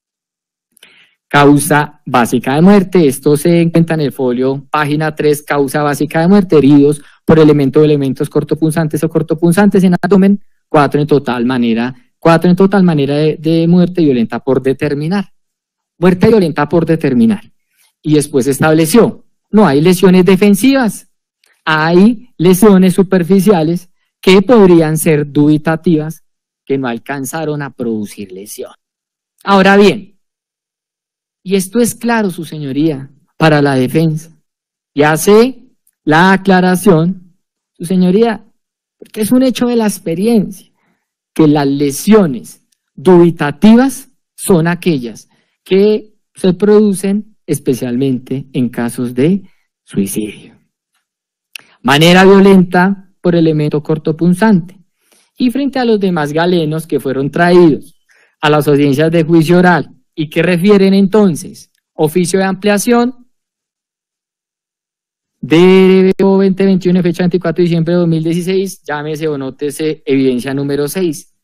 Causa básica de muerte. Esto se encuentra en el folio página 3. Causa básica de muerte: heridos por elementos cortopunzantes o cortopunzantes en abdomen, 4 en total, manera de muerte violenta por determinar. Muerte violenta por determinar. Y después se estableció: no hay lesiones defensivas, hay lesiones superficiales que podrían ser dubitativas, que no alcanzaron a producir lesión. Ahora bien, y esto es claro, su señoría, para la defensa, y hace la aclaración, su señoría, porque es un hecho de la experiencia, que las lesiones dubitativas son aquellas que se producen especialmente en casos de suicidio. Manera violenta por elemento cortopunzante. Y frente a los demás galenos que fueron traídos a las audiencias de juicio oral y que refieren entonces oficio de ampliación de 2021, fecha 24 de diciembre de 2016, llámese o nótese evidencia número 6.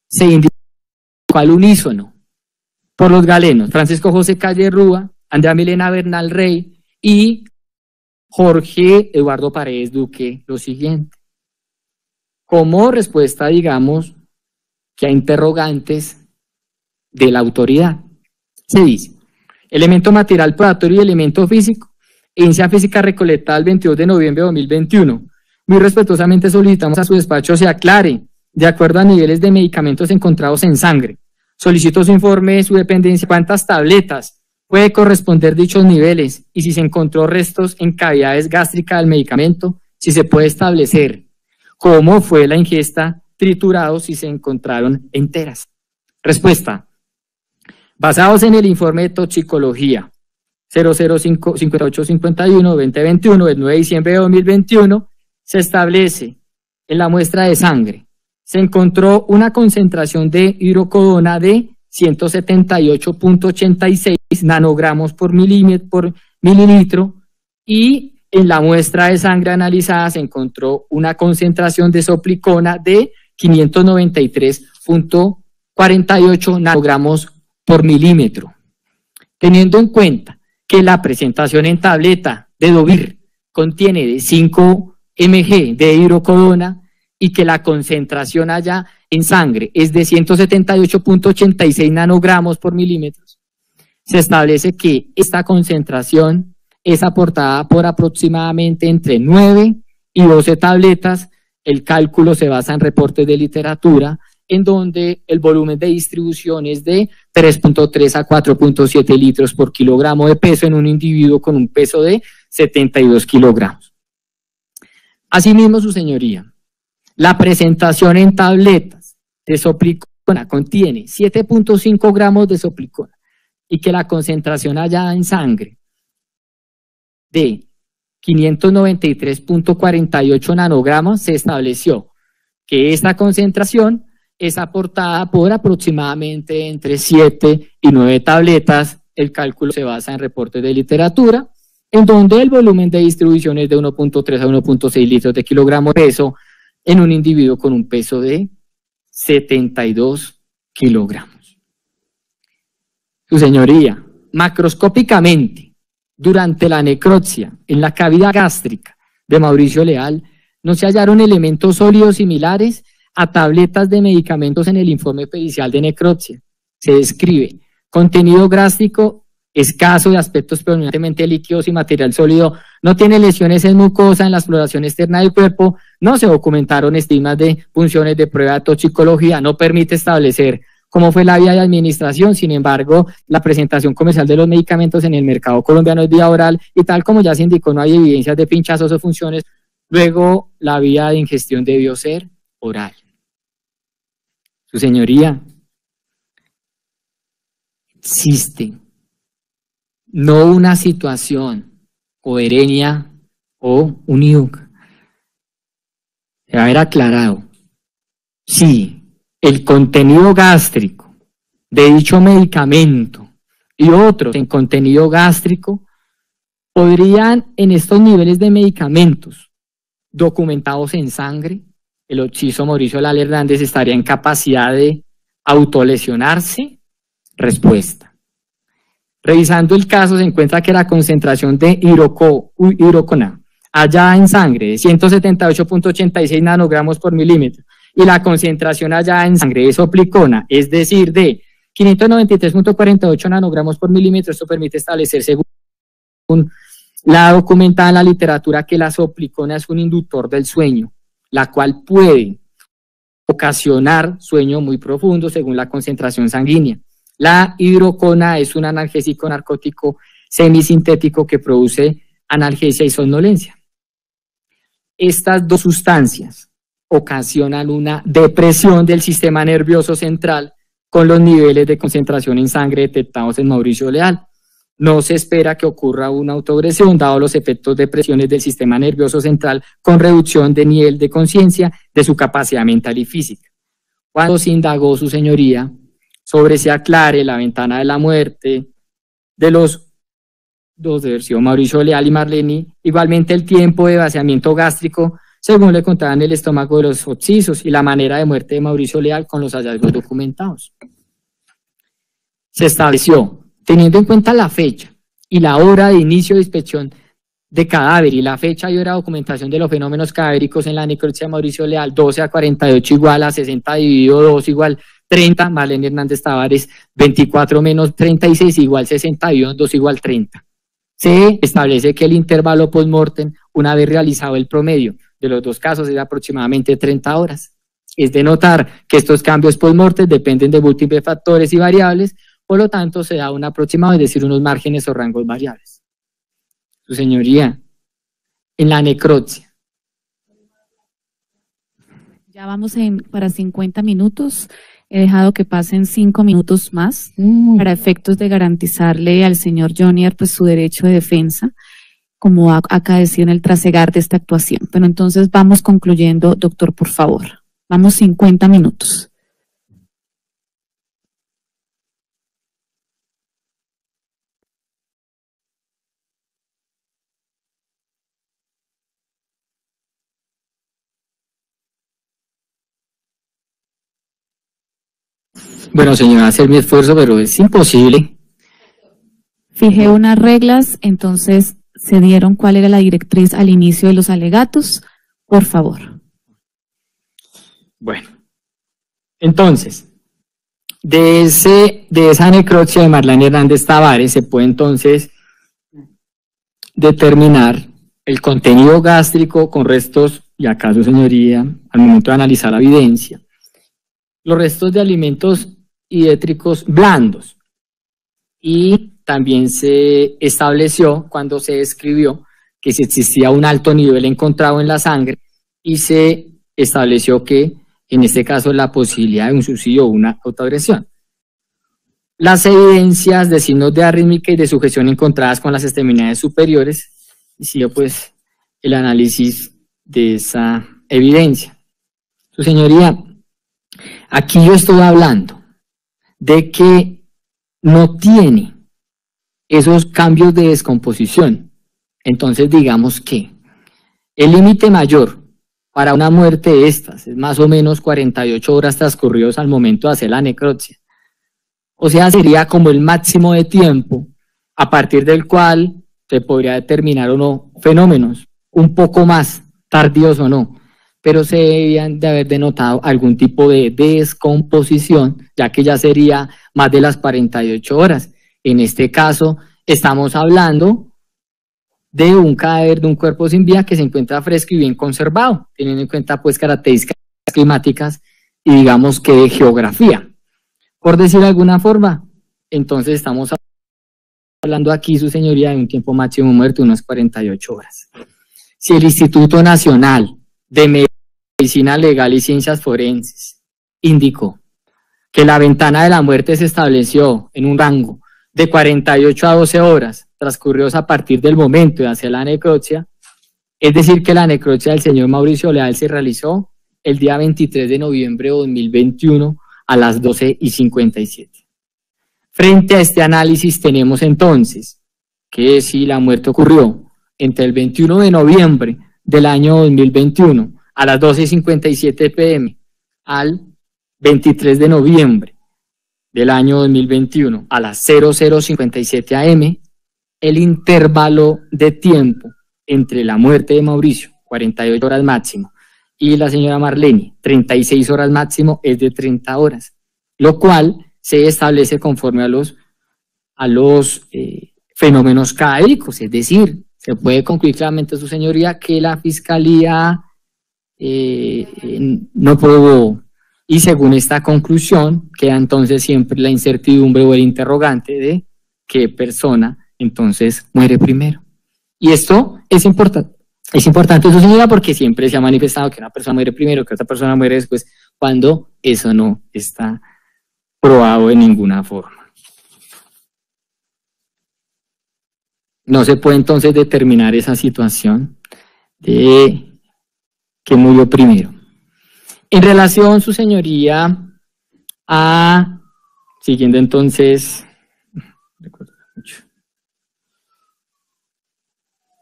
Se indica al unísono por los galenos Francisco José Calle Rúa, Andrea Milena Bernal Rey y Jorge Eduardo Paredes Duque lo siguiente. Como respuesta, digamos, que a interrogantes de la autoridad, se dice: elemento material probatorio y elemento físico, evidencia física recolectada el 22 de noviembre de 2021. Muy respetuosamente solicitamos a su despacho se aclare, de acuerdo a niveles de medicamentos encontrados en sangre. Solicito su informe de su dependencia, cuántas tabletas puede corresponder dichos niveles y si se encontró restos en cavidades gástricas del medicamento, si se puede establecer cómo fue la ingesta, triturados si se encontraron enteras. Respuesta: basados en el informe de toxicología 0055851-2021 del 9 de diciembre de 2021, se establece en la muestra de sangre, se encontró una concentración de hidrocodona de 178.86 nanogramos por mililitro y en la muestra de sangre analizada se encontró una concentración de soplicona de 593.48 nanogramos por milímetro. Teniendo en cuenta que la presentación en tableta de Dovir contiene de 5 mg de hidrocodona y que la concentración allá en sangre es de 178.86 nanogramos por milímetro, se establece que esta concentración es aportada por aproximadamente entre 9 y 12 tabletas. El cálculo se basa en reportes de literatura, en donde el volumen de distribución es de 3.3 a 4.7 litros por kilogramo de peso en un individuo con un peso de 72 kilogramos. Asimismo, su señoría, la presentación en tabletas de soplicona contiene 7.5 gramos de soplicona y que la concentración hallada en sangre de 593.48 nanogramos, se estableció que esta concentración es aportada por aproximadamente entre 7 y 9 tabletas. El cálculo se basa en reportes de literatura, en donde el volumen de distribución es de 1.3 a 1.6 litros de kilogramo de peso en un individuo con un peso de 72 kilogramos. Su señoría, macroscópicamente, durante la necropsia en la cavidad gástrica de Mauricio Leal, no se hallaron elementos sólidos similares a tabletas de medicamentos en el informe pericial de necropsia. Se describe contenido gástrico escaso de aspectos predominantemente líquidos y material sólido, no tiene lesiones en mucosa en la exploración externa del cuerpo, no se documentaron estigmas de punciones de prueba de toxicología, no permite establecer cómo fue la vía de administración. Sin embargo, la presentación comercial de los medicamentos en el mercado colombiano es vía oral y tal como ya se indicó, no hay evidencias de pinchazos o funciones. Luego, la vía de ingestión debió ser oral. Su señoría, existe no una situación o herenia o un IUC. Debe haber aclarado si el contenido gástrico de dicho medicamento y otros en contenido gástrico podrían, en estos niveles de medicamentos documentados en sangre, el occiso Mauricio Leal Hernández estaría en capacidad de autolesionarse. Respuesta. Revisando el caso, se encuentra que la concentración de hidrocona hallada en sangre de 178.86 nanogramos por milímetro y la concentración hallada en sangre de soplicona, es decir, de 593.48 nanogramos por milímetro, esto permite establecer, según la documentada en la literatura, que la soplicona es un inductor del sueño, la cual puede ocasionar sueño muy profundo según la concentración sanguínea. La hidrocona es un analgésico narcótico semisintético que produce analgesia y somnolencia. Estas dos sustancias ocasionan una depresión del sistema nervioso central con los niveles de concentración en sangre detectados en Mauricio Leal. No se espera que ocurra una autoagresión, dado los efectos de presiones del sistema nervioso central con reducción de nivel de conciencia de su capacidad mental y física. Cuando se indagó, su señoría, sobre si aclare la ventana de la muerte de los dos de versión Mauricio Leal y Marleni, igualmente el tiempo de vaciamiento gástrico, según le contaban el estómago de los occisos, y la manera de muerte de Mauricio Leal con los hallazgos documentados. Se estableció, teniendo en cuenta la fecha y la hora de inicio de inspección de cadáver y la fecha y hora de documentación de los fenómenos cadavéricos en la necropsia de Mauricio Leal, 12 a 48 igual a 60 dividido 2 igual 30, Marleni Hernández Tavares, 24 menos 36 igual 61, 2 igual 30. Se establece que el intervalo post-mortem, una vez realizado el promedio de los dos casos, es de aproximadamente 30 horas. Es de notar que estos cambios post-mortem dependen de múltiples factores y variables, por lo tanto se da un aproximado, es decir, unos márgenes o rangos variables. Su señoría, en la necropsia. Ya vamos para 50 minutos. He dejado que pasen 5 minutos más para efectos de garantizarle al señor Jonier pues su derecho de defensa, como acaeció en el trasegar de esta actuación. Pero entonces vamos concluyendo, doctor, por favor. Vamos 50 minutos. Bueno, señora, hacer mi esfuerzo, pero es imposible. Fijé unas reglas, entonces se dieron cuál era la directriz al inicio de los alegatos. Por favor. Bueno, entonces, de esa necropsia de Marleni Hernández Tavares se puede entonces determinar el contenido gástrico con restos, y acaso, señoría, al momento de analizar la evidencia, los restos de alimentos hidétricos blandos. Y también se estableció, cuando se describió, que si existía un alto nivel encontrado en la sangre y se estableció que en este caso la posibilidad de un suicidio o una autoagresión. Las evidencias de signos de arrítmica y de sujeción encontradas con las extremidades superiores, y siguió pues el análisis de esa evidencia. Su señoría, aquí yo estoy hablando de que no tiene esos cambios de descomposición. Entonces digamos que el límite mayor para una muerte de estas es más o menos 48 horas transcurridos al momento de hacer la necropsia. O sea, sería como el máximo de tiempo a partir del cual se podría determinar o no fenómenos un poco más tardíos o no, pero se debían de haber denotado algún tipo de descomposición, ya que ya sería más de las 48 horas. En este caso, estamos hablando de un cadáver de un cuerpo sin vida que se encuentra fresco y bien conservado, teniendo en cuenta pues características climáticas y digamos que de geografía. Por decir de alguna forma, entonces estamos hablando aquí, su señoría, de un tiempo máximo de muerte de unas 48 horas. Si el Instituto Nacional de Medicina Legal y Ciencias Forenses indicó que la ventana de la muerte se estableció en un rango de 48 a 12 horas transcurridos a partir del momento de hacer la necropsia, es decir que la necropsia del señor Mauricio Leal se realizó el día 23 de noviembre de 2021 a las 12:57. Frente a este análisis tenemos entonces que si la muerte ocurrió entre el 21 de noviembre del año 2021 a las 12:57 p.m. al 23 de noviembre del año 2021 a las 00:57 a.m., el intervalo de tiempo entre la muerte de Mauricio, 48 horas máximo, y la señora Marlene, 36 horas máximo, es de 30 horas, lo cual se establece conforme a los fenómenos cadávericos, es decir, se puede concluir claramente, su señoría, que la fiscalía no probó, y según esta conclusión queda entonces siempre la incertidumbre o el interrogante de qué persona entonces muere primero. Y esto es importante. Es importante, su señora, porque siempre se ha manifestado que una persona muere primero, que otra persona muere después, cuando eso no está probado de ninguna forma. No se puede entonces determinar esa situación de que murió primero. En relación, su señoría, a, siguiendo entonces,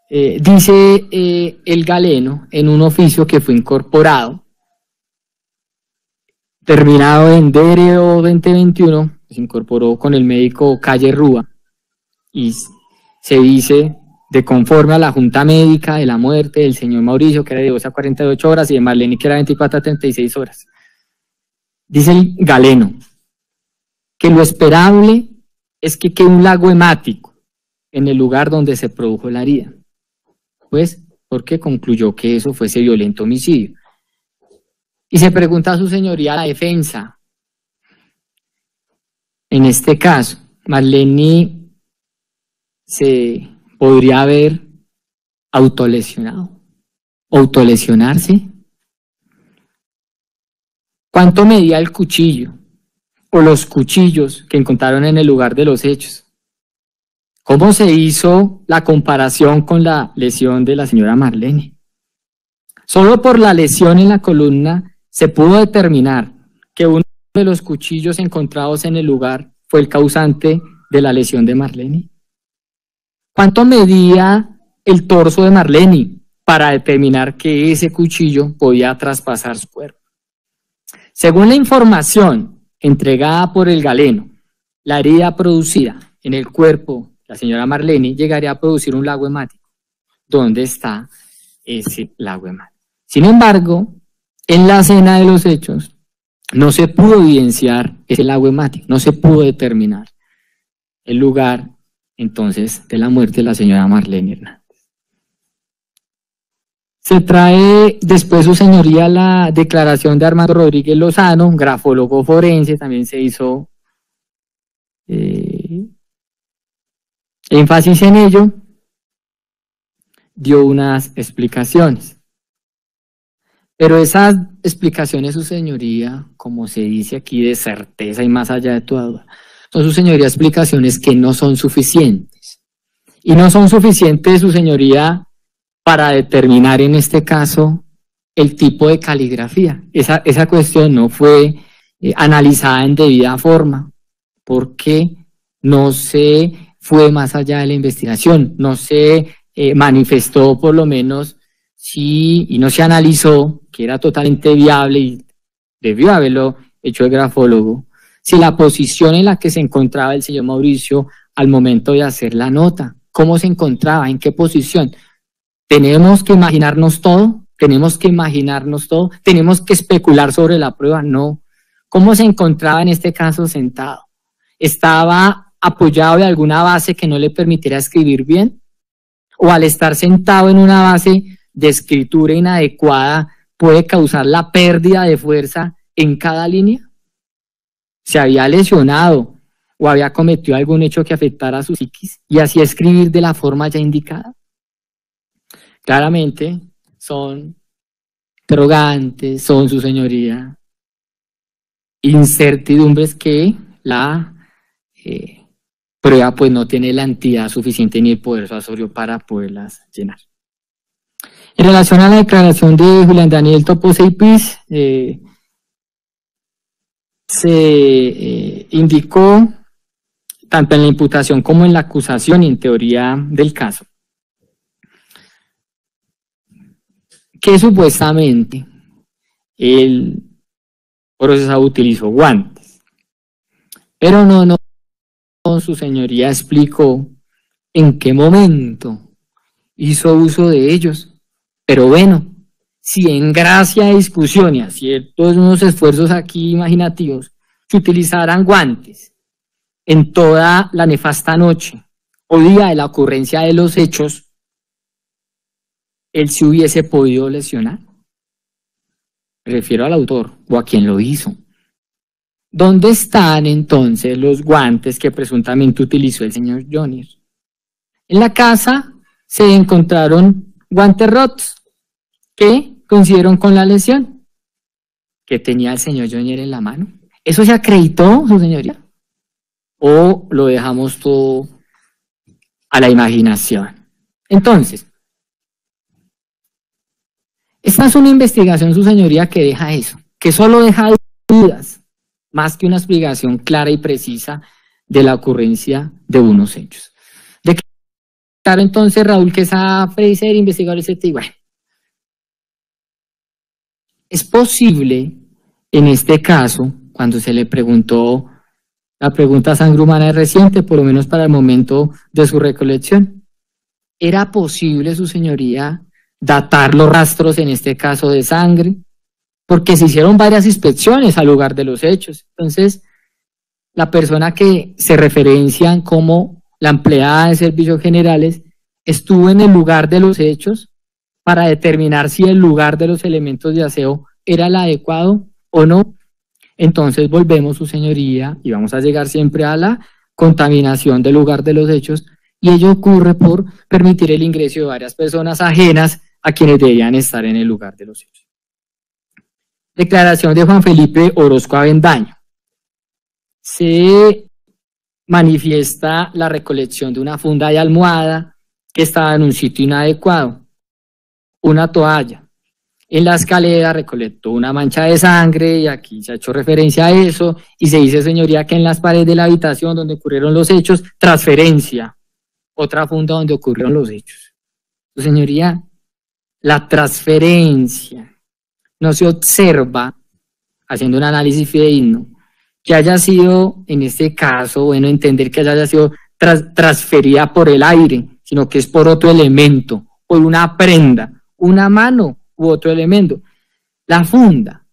dice el galeno en un oficio que fue incorporado, terminado en DRO 2021, se incorporó con el médico Calle Rúa, y se dice, de conforme a la junta médica de la muerte del señor Mauricio, que era de 12 a 48 horas, y de Marlene, que era 24 a 36 horas. Dice el galeno que lo esperable es que quede un lago hemático en el lugar donde se produjo la herida, pues porque concluyó que eso fuese violento homicidio. Y se pregunta a su señoría la defensa. En este caso, Marlene se podría haber autolesionado, autolesionarse. ¿Cuánto medía el cuchillo o los cuchillos que encontraron en el lugar de los hechos? ¿Cómo se hizo la comparación con la lesión de la señora Marlene? Solo por la lesión en la columna se pudo determinar que uno de los cuchillos encontrados en el lugar fue el causante de la lesión de Marlene. ¿Cuánto medía el torso de Marlene para determinar que ese cuchillo podía traspasar su cuerpo? Según la información entregada por el galeno, la herida producida en el cuerpo de la señora Marlene llegaría a producir un lago hemático. ¿Dónde está ese lago hemático? Sin embargo, en la escena de los hechos no se pudo evidenciar ese lago hemático, no se pudo determinar el lugar entonces de la muerte de la señora Marlene Hernández. Se trae después, su señoría, la declaración de Armando Rodríguez Lozano, un grafólogo forense, también se hizo énfasis en ello, dio unas explicaciones. Pero esas explicaciones, su señoría, como se dice aquí, de certeza y más allá de toda duda, son, su señoría, explicaciones que no son suficientes. Y no son suficientes, su señoría, para determinar en este caso el tipo de caligrafía. Esa cuestión no fue analizada en debida forma, porque no se fue más allá de la investigación, no se manifestó por lo menos y no se analizó, que era totalmente viable y debió haberlo hecho el grafólogo, si la posición en la que se encontraba el señor Mauricio al momento de hacer la nota, cómo se encontraba, en qué posición. ¿Tenemos que imaginarnos todo? ¿Tenemos que imaginarnos todo? ¿Tenemos que especular sobre la prueba? No. ¿Cómo se encontraba en este caso sentado? ¿Estaba apoyado de alguna base que no le permitiera escribir bien? ¿O al estar sentado en una base de escritura inadecuada puede causar la pérdida de fuerza en cada línea? ¿Se había lesionado o había cometido algún hecho que afectara a su psiquis y así escribir de la forma ya indicada? Claramente son interrogantes, son, su señoría, incertidumbres que la prueba pues no tiene la entidad suficiente ni el poder suasorio para poderlas llenar. En relación a la declaración de Julián Daniel Topo Seipis, se indicó tanto en la imputación como en la acusación y en teoría del caso que supuestamente el procesado utilizó guantes, pero no, su señoría explicó en qué momento hizo uso de ellos. Pero bueno, si en gracia de discusión y a ciertos unos esfuerzos aquí imaginativos se utilizaran guantes en toda la nefasta noche o día de la ocurrencia de los hechos, él se hubiese podido lesionar. Me refiero al autor o a quien lo hizo. ¿Dónde están entonces los guantes que presuntamente utilizó el señor Jonier? En la casa se encontraron guantes rotos que coincidieron con la lesión que tenía el señor Jonier en la mano. ¿Eso se acreditó, su señoría? ¿O lo dejamos todo a la imaginación? Entonces, esta es una investigación, su señoría, que deja eso, que solo deja dudas, más que una explicación clara y precisa de la ocurrencia de unos hechos. Claro, entonces Raúl Quesada Fraser, investigador STI, bueno, es posible en este caso, cuando se le preguntó, la pregunta sangre humana es reciente, por lo menos para el momento de su recolección, ¿era posible, su señoría, datar los rastros en este caso de sangre? Porque se hicieron varias inspecciones al lugar de los hechos. Entonces, la persona que se referencian como la empleada de servicios generales estuvo en el lugar de los hechos para determinar si el lugar de los elementos de aseo era el adecuado o no. Entonces volvemos, su señoría, y vamos a llegar siempre a la contaminación del lugar de los hechos, y ello ocurre por permitir el ingreso de varias personas ajenas a quienes debían estar en el lugar de los hechos. Declaración de Juan Felipe Orozco Avendaño. Se manifiesta la recolección de una funda de almohada que estaba en un sitio inadecuado, una toalla. En la escalera recolectó una mancha de sangre y aquí se ha hecho referencia a eso y se dice, señoría, que en las paredes de la habitación donde ocurrieron los hechos, transferencia, otra funda donde ocurrieron los hechos. Señoría, la transferencia no se observa, haciendo un análisis fidedigno, que haya sido, en este caso, bueno, entender que haya sido transferida por el aire, sino que es por otro elemento, por una prenda, una mano u otro elemento. La funda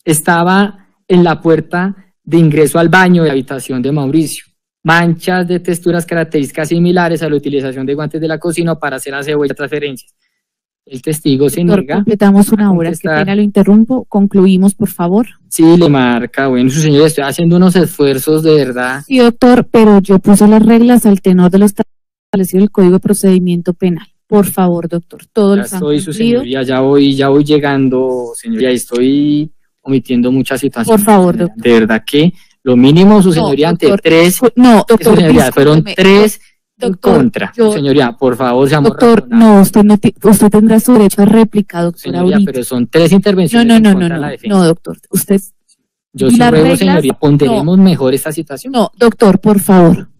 estaba en la puerta de ingreso al baño de habitación de Mauricio. Manchas de texturas características similares a la utilización de guantes de la cocina para hacer aseo y transferencias. El testigo se niega. Completamos una hora, qué pena, lo interrumpo. Concluimos, por favor. Sí, le marca. Bueno, su señoría, estoy haciendo unos esfuerzos de verdad. Sí, doctor, pero yo puse las reglas al tenor de lo establecido en el Código de Procedimiento Penal. Por favor, doctor, todos Ya los han estoy, su cumplido. señoría, ya voy llegando, señoría, estoy omitiendo muchas situaciones. Por favor, señoría. doctor. De verdad que lo mínimo, su señoría, doctor, ante tres, no, su doctor, señoría, fueron discúlpeme, tres en doctor, contra. yo- Señoría, por favor, seamos doctor, razonables. no, usted tendrá su derecho a réplica, doctor, Señoría, ahorita. pero son tres intervenciones No, en contra de la defensa. no, doctor, usted, Yo y sí las ruego, reglas, señoría, ponderemos mejor esta situación. no, doctor, por favor.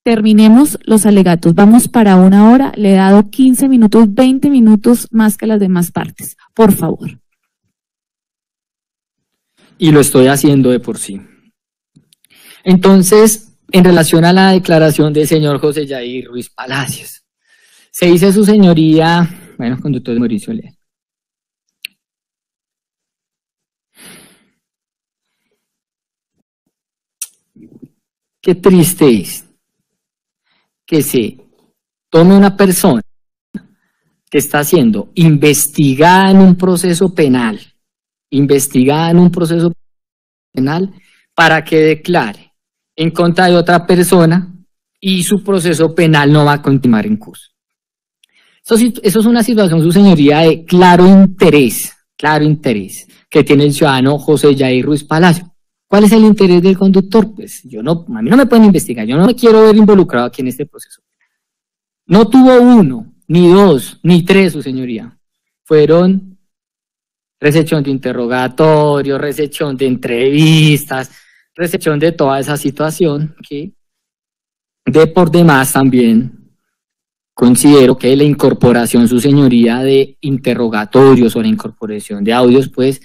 Terminemos los alegatos. Vamos para 1 hora. Le he dado 15 minutos, 20 minutos más que las demás partes. Por favor. Y lo estoy haciendo de por sí. Entonces, en relación a la declaración del señor José Yair Ruiz Palacios, se dice su señoría, bueno, conductor de Mauricio Lea. Qué triste es que se tome una persona que está siendo investigada en un proceso penal, para que declare en contra de otra persona y su proceso penal no va a continuar en curso. Eso es una situación, su señoría, de claro interés que tiene el ciudadano José Yair Ruiz Palacio. ¿Cuál es el interés del conductor? Pues a mí no me pueden investigar, yo no me quiero ver involucrado aquí en este proceso. No tuvo 1, ni 2, ni 3, su señoría. Fueron recepción de interrogatorio, recepción de entrevistas, recepción de toda esa situación que de por demás también considero que la incorporación, su señoría, de interrogatorios o la incorporación de audios, pues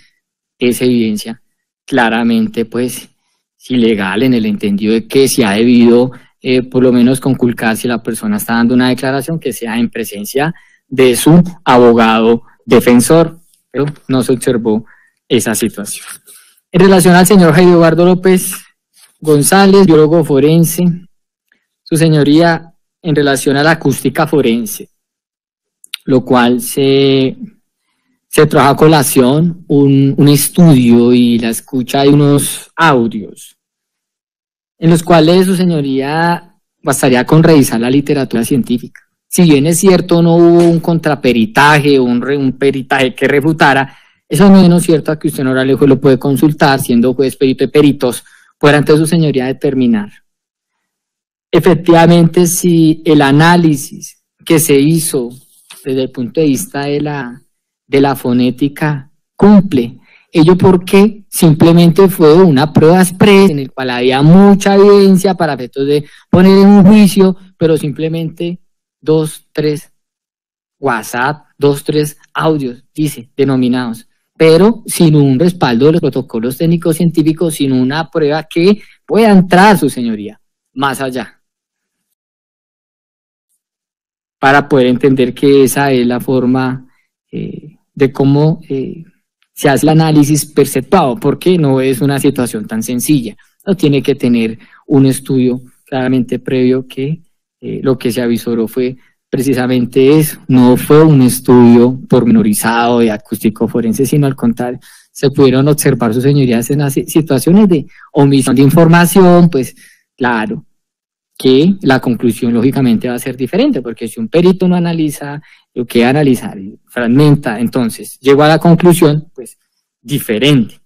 es evidencia claramente, pues, ilegal, en el entendido de que se ha debido, por lo menos, conculcar, si la persona está dando una declaración, que sea en presencia de su abogado defensor, pero no se observó esa situación. En relación al señor Jairo Eduardo López González, biólogo forense, su señoría, en relación a la acústica forense, lo cual se trajo a colación un estudio y la escucha de unos audios, en los cuales su señoría bastaría con revisar la literatura científica. Si bien es cierto, no hubo un contraperitaje o un peritaje que refutara, eso no es menos cierto a que usted, honorable juez, lo puede consultar, siendo juez perito de peritos, podrá ante su señoría determinar efectivamente si el análisis que se hizo desde el punto de vista de la fonética cumple. Ello porque simplemente fue una prueba express en el cual había mucha evidencia para efectos de poner en un juicio, pero simplemente 2, 3 WhatsApp, 2, 3 audios, dice, denominados, pero sin un respaldo de los protocolos técnicos científicos, sin una prueba que pueda entrar, su señoría, más allá, para poder entender que esa es la forma de cómo se hace el análisis perceptuado, porque no es una situación tan sencilla, no tiene que tener un estudio claramente previo que lo que se avisoró fue precisamente eso, no fue un estudio pormenorizado de acústico forense, sino al contrario, se pudieron observar, sus señorías, en las situaciones de omisión de información, pues claro, que la conclusión lógicamente va a ser diferente, porque si un perito no analiza lo que analizar y fragmenta, entonces llegó a la conclusión, pues diferente.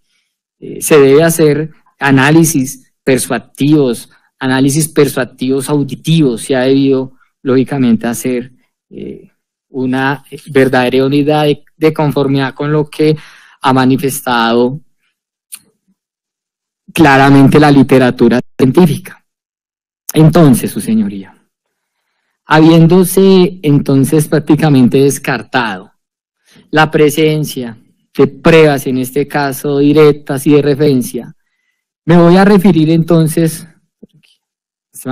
Se debe hacer análisis persuasivos auditivos, se ha debido lógicamente hacer una verdadera unidad de conformidad con lo que ha manifestado claramente la literatura científica. Entonces, su señoría, habiéndose entonces prácticamente descartado la presencia de pruebas, en este caso directas y de referencia, me voy a referir entonces,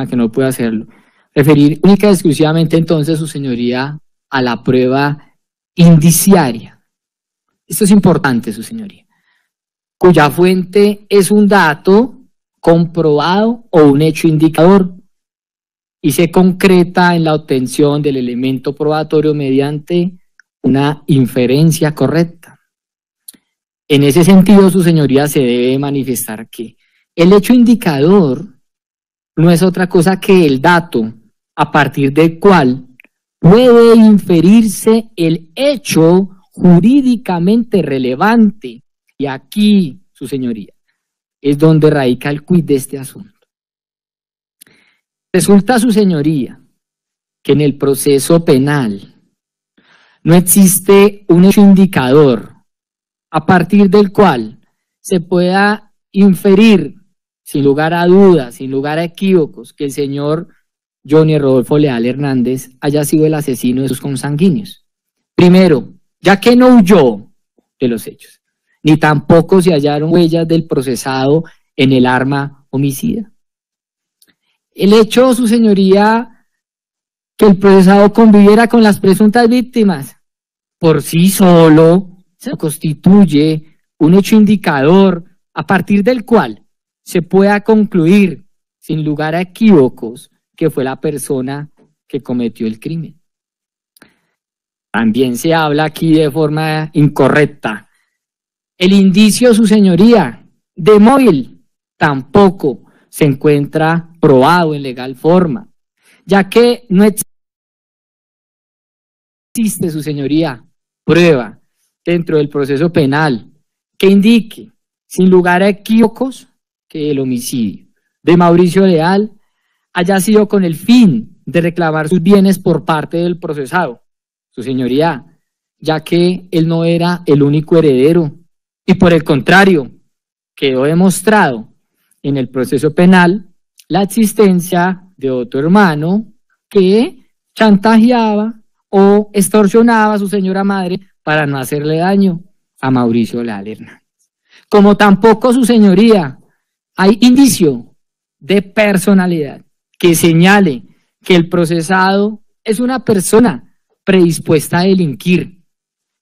que no puedo hacerlo, referir única y exclusivamente entonces, su señoría, a la prueba indiciaria. Esto es importante, su señoría, cuya fuente es un dato comprobado o un hecho indicador y se concreta en la obtención del elemento probatorio mediante una inferencia correcta. En ese sentido, su señoría, se debe manifestar que el hecho indicador no es otra cosa que el dato a partir del cual puede inferirse el hecho jurídicamente relevante. Y aquí, su señoría, es donde radica el quid de este asunto. Resulta, su señoría, que en el proceso penal no existe un hecho indicador a partir del cual se pueda inferir, sin lugar a dudas, sin lugar a equívocos, que el señor Johnny Rodolfo Leal Hernández haya sido el asesino de sus consanguíneos. Primero, ya que no huyó de los hechos, ni tampoco se hallaron huellas del procesado en el arma homicida. El hecho, su señoría, que el procesado conviviera con las presuntas víctimas, por sí solo se constituye un hecho indicador a partir del cual se pueda concluir, sin lugar a equívocos, que fue la persona que cometió el crimen. También se habla aquí de forma incorrecta. El indicio, su señoría, de móvil tampoco se encuentra probado en legal forma, ya que no existe, su señoría, prueba dentro del proceso penal que indique, sin lugar a equívocos, que el homicidio de Mauricio Leal haya sido con el fin de reclamar sus bienes por parte del procesado, su señoría, ya que él no era el único heredero y por el contrario, quedó demostrado en el proceso penal la existencia de otro hermano que chantajeaba o extorsionaba a su señora madre para no hacerle daño a Mauricio Leal Hernández. Como tampoco, su señoría, hay indicio de personalidad que señale que el procesado es una persona predispuesta a delinquir,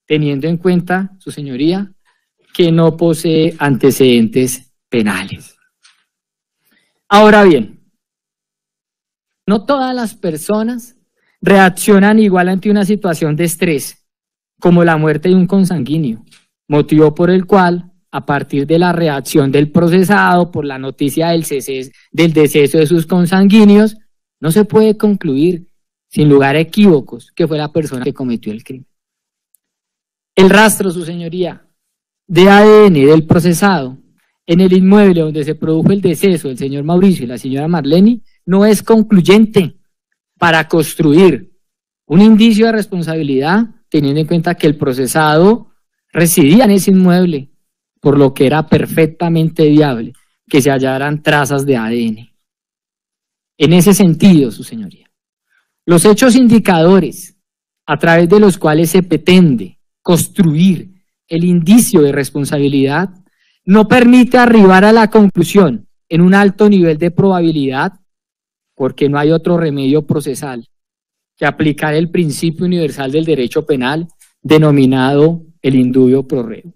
teniendo en cuenta, su señoría, que no posee antecedentes penales. Ahora bien, no todas las personas reaccionan igual ante una situación de estrés, como la muerte de un consanguíneo, motivo por el cual, a partir de la reacción del procesado por la noticia del deceso de sus consanguíneos, no se puede concluir, sin lugar a equívocos, que fue la persona que cometió el crimen. El rastro, su señoría, de ADN del procesado en el inmueble donde se produjo el deceso del señor Mauricio y la señora Marlene no es concluyente para construir un indicio de responsabilidad, teniendo en cuenta que el procesado residía en ese inmueble, por lo que era perfectamente viable que se hallaran trazas de ADN. En ese sentido, su señoría, los hechos indicadores a través de los cuales se pretende construir el indicio de responsabilidad no permite arribar a la conclusión en un alto nivel de probabilidad, porque no hay otro remedio procesal que aplicar el principio universal del derecho penal denominado el indubio pro reo.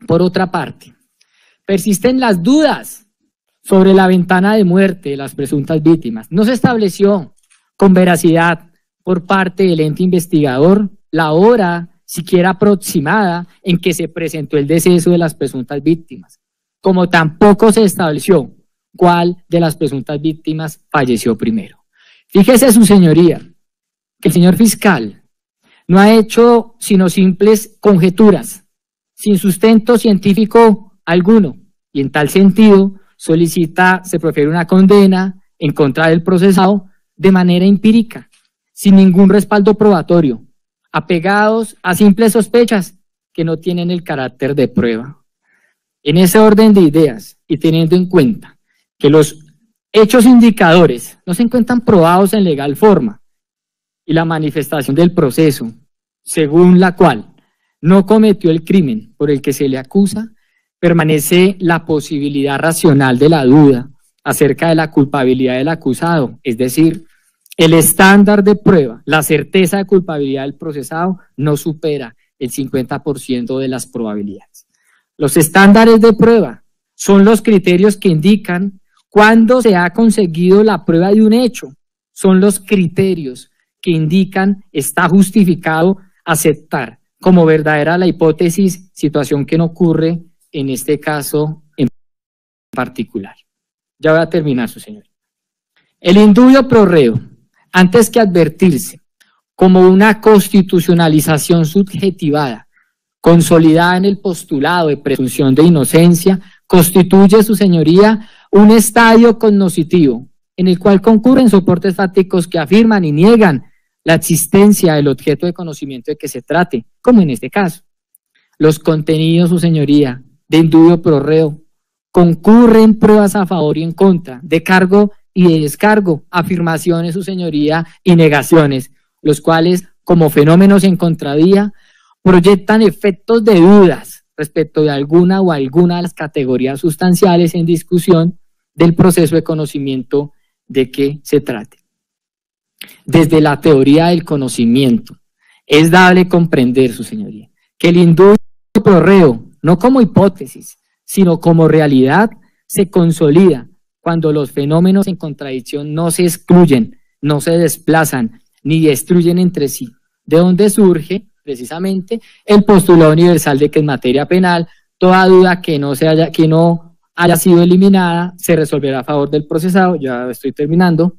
Por otra parte, persisten las dudas sobre la ventana de muerte de las presuntas víctimas. No se estableció con veracidad por parte del ente investigador la hora siquiera aproximada en que se presentó el deceso de las presuntas víctimas, como tampoco se estableció cuál de las presuntas víctimas falleció primero. Fíjese, su señoría, que el señor fiscal no ha hecho sino simples conjeturas, sin sustento científico alguno, y en tal sentido solicita, se profiere una condena en contra del procesado de manera empírica, sin ningún respaldo probatorio, apegados a simples sospechas que no tienen el carácter de prueba. En ese orden de ideas y teniendo en cuenta que los hechos indicadores no se encuentran probados en legal forma y la manifestación del proceso, según la cual no cometió el crimen por el que se le acusa, permanece la posibilidad racional de la duda acerca de la culpabilidad del acusado, es decir, el estándar de prueba, la certeza de culpabilidad del procesado no supera el 50% de las probabilidades. Los estándares de prueba son los criterios que indican cuándo se ha conseguido la prueba de un hecho, son los criterios que indican está justificado aceptar como verdadera la hipótesis, situación que no ocurre en este caso en particular. Ya voy a terminar, su señor. El indubio pro reo, antes que advertirse como una constitucionalización subjetivada, consolidada en el postulado de presunción de inocencia, constituye, su señoría, un estadio cognoscitivo en el cual concurren soportes fácticos que afirman y niegan la existencia del objeto de conocimiento de que se trate, como en este caso. Los contenidos, su señoría, de indubio pro reo, concurren pruebas a favor y en contra, de cargo y de descargo, afirmaciones, su señoría, y negaciones, los cuales, como fenómenos en contravía, proyectan efectos de dudas respecto de alguna o alguna de las categorías sustanciales en discusión del proceso de conocimiento de que se trate. Desde la teoría del conocimiento, es dable comprender, su señoría, que el indubio pro reo, no como hipótesis, sino como realidad, se consolida cuando los fenómenos en contradicción no se excluyen, no se desplazan, ni destruyen entre sí, de donde surge precisamente el postulado universal de que en materia penal toda duda que no haya sido eliminada se resolverá a favor del procesado. Ya estoy terminando.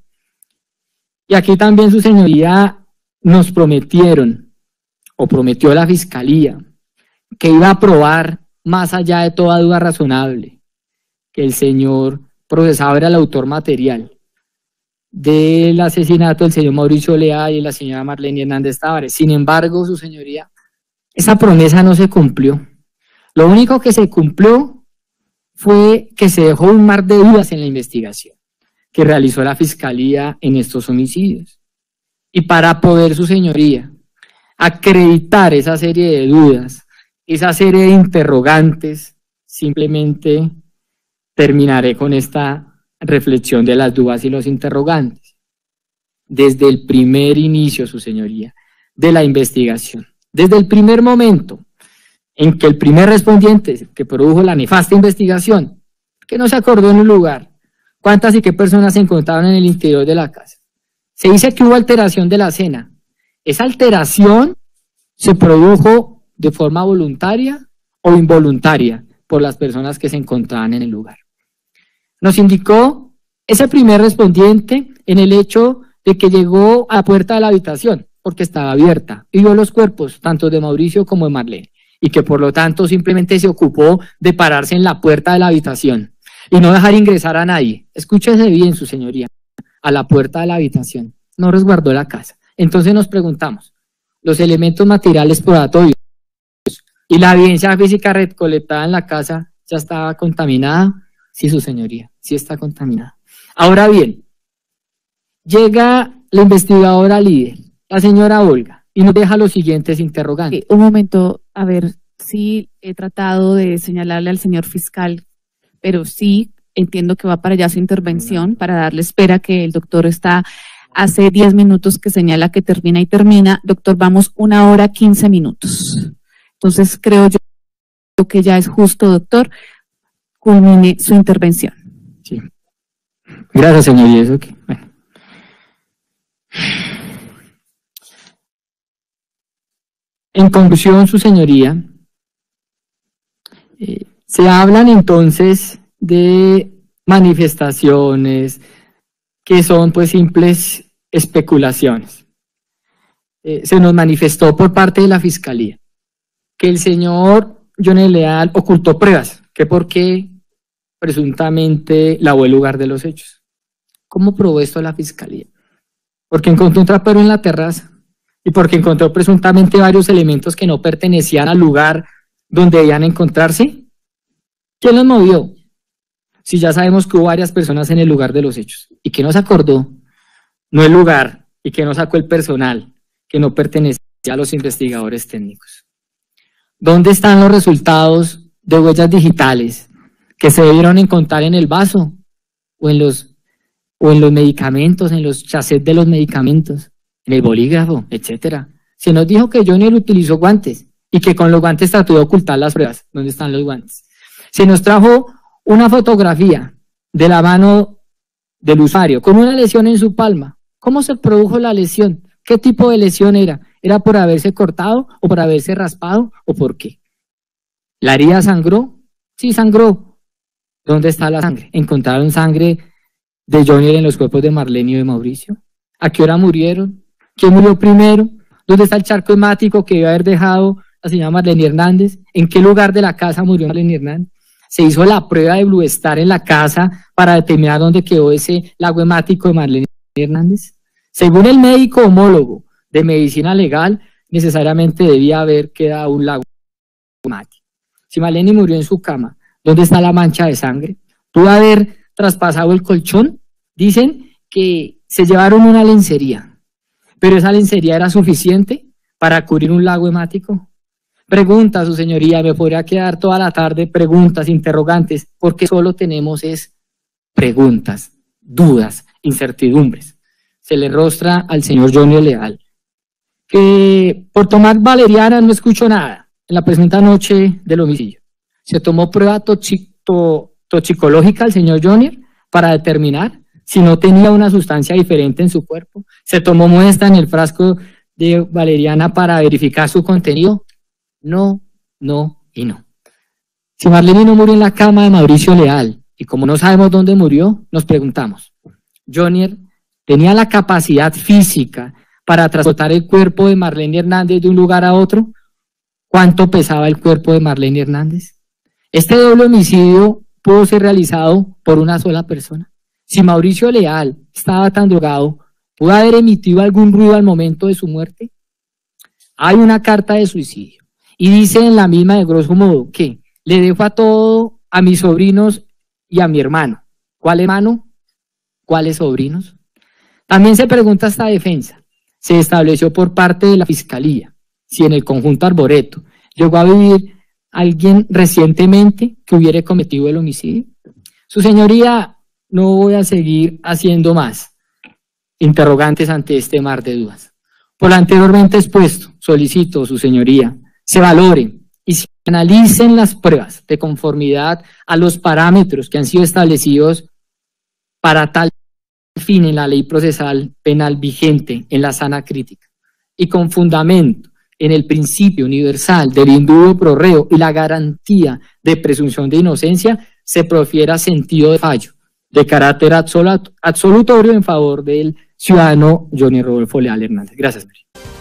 Y aquí también, su señoría, nos prometieron, o prometió la Fiscalía, que iba a probar más allá de toda duda razonable que el señor procesado era el autor material del asesinato del señor Mauricio Leal y la señora Marlene Hernández Tavares. Sin embargo, su señoría, esa promesa no se cumplió. Lo único que se cumplió fue que se dejó un mar de dudas en la investigación que realizó la Fiscalía en estos homicidios. Y para poder, su señoría, acreditar esa serie de dudas, esa serie de interrogantes, simplemente terminaré con esta reflexión de las dudas y los interrogantes. Desde el primer inicio, su señoría, de la investigación, desde el primer momento en que el primer respondiente que produjo la nefasta investigación, que no se acordó en un lugar, cuántas y qué personas se encontraban en el interior de la casa. Se dice que hubo alteración de la cena. Esa alteración se produjo de forma voluntaria o involuntaria por las personas que se encontraban en el lugar. Nos indicó ese primer respondiente en el hecho de que llegó a la puerta de la habitación, porque estaba abierta, y vio los cuerpos, tanto de Mauricio como de Marlene, y que por lo tanto simplemente se ocupó de pararse en la puerta de la habitación y no dejar ingresar a nadie. Escúchese bien, su señoría, a la puerta de la habitación, no resguardó la casa. Entonces nos preguntamos, ¿los elementos materiales probatorios y la evidencia física recolectada en la casa ya estaba contaminada? Sí, su señoría, sí está contaminada. Ahora bien, llega la investigadora líder, la señora Olga, y nos deja los siguientes interrogantes. Un momento, a ver, sí he tratado de señalarle al señor fiscal, pero sí entiendo que va para allá su intervención, para darle espera, que el doctor está hace 10 minutos que señala que termina y termina. Doctor, vamos 1 hora 15 minutos. Entonces creo yo que ya es justo, doctor, culmine su intervención. Sí. Gracias, señoría. Eso que, bueno. En conclusión, su señoría, se hablan entonces de manifestaciones que son pues simples especulaciones. Se nos manifestó por parte de la Fiscalía que el señor Johnny Leal ocultó pruebas, que porque presuntamente lavó el lugar de los hechos. ¿Cómo probó esto la Fiscalía? Porque encontró un trapero en la terraza y porque encontró presuntamente varios elementos que no pertenecían al lugar donde debían encontrarse. ¿Quién los movió? Si ya sabemos que hubo varias personas en el lugar de los hechos y que no se acordó, no el lugar, y que no sacó el personal que no pertenecía a los investigadores técnicos. ¿Dónde están los resultados de huellas digitales que se debieron encontrar en el vaso o en los medicamentos, en los chasets de los medicamentos, en el bolígrafo, etcétera? Se nos dijo que Johnny utilizó guantes y que con los guantes trató de ocultar las pruebas. ¿Dónde están los guantes? Se nos trajo una fotografía de la mano del usuario con una lesión en su palma. ¿Cómo se produjo la lesión? ¿Qué tipo de lesión era? ¿Era por haberse cortado o por haberse raspado o por qué? ¿La herida sangró? Sí, sangró. ¿Dónde está la sangre? ¿Encontraron sangre de Johnny en los cuerpos de Marlene y de Mauricio? ¿A qué hora murieron? ¿Quién murió primero? ¿Dónde está el charco hemático que debe haber dejado la señora Marlene Hernández? ¿En qué lugar de la casa murió Marlene Hernández? Se hizo la prueba de Blue Star en la casa para determinar dónde quedó ese lago hemático de Marlene Hernández. Según el médico homólogo de medicina legal, necesariamente debía haber quedado un lago hemático. Si Marlene murió en su cama, ¿dónde está la mancha de sangre? ¿Pudo haber traspasado el colchón? Dicen que se llevaron una lencería, pero esa lencería era suficiente para cubrir un lago hemático. Pregunta, su señoría, me podría quedar toda la tarde preguntas, interrogantes, porque solo tenemos es preguntas, dudas, incertidumbres. Se le rostra al señor Jonier Leal que por tomar valeriana no escuchó nada en la presunta noche del homicidio. Se tomó prueba toxicológica al señor Jonier para determinar si no tenía una sustancia diferente en su cuerpo. Se tomó muestra en el frasco de valeriana para verificar su contenido. No, no y no. Si Marlene no murió en la cama de Mauricio Leal, y como no sabemos dónde murió, nos preguntamos, ¿Jonier tenía la capacidad física para transportar el cuerpo de Marlene Hernández de un lugar a otro? ¿Cuánto pesaba el cuerpo de Marlene Hernández? Este doble homicidio pudo ser realizado por una sola persona. Si Mauricio Leal estaba tan drogado, ¿pudo haber emitido algún ruido al momento de su muerte? Hay una carta de suicidio y dice en la misma de grosso modo que le dejo a todo a mis sobrinos y a mi hermano. ¿Cuál hermano? ¿Cuáles sobrinos? También se pregunta esta defensa. Se estableció por parte de la Fiscalía si en el conjunto Arboreto llegó a vivir alguien recientemente que hubiera cometido el homicidio. Su señoría, no voy a seguir haciendo más interrogantes ante este mar de dudas. Por lo anteriormente expuesto, solicito, su señoría, se valoren y se analicen las pruebas de conformidad a los parámetros que han sido establecidos para tal fin en la ley procesal penal vigente en la sana crítica y con fundamento en el principio universal del indubio pro reo y la garantía de presunción de inocencia, se profiera sentido de fallo de carácter absolutorio en favor del ciudadano Jonier Rodolfo Leal Hernández. Gracias, María.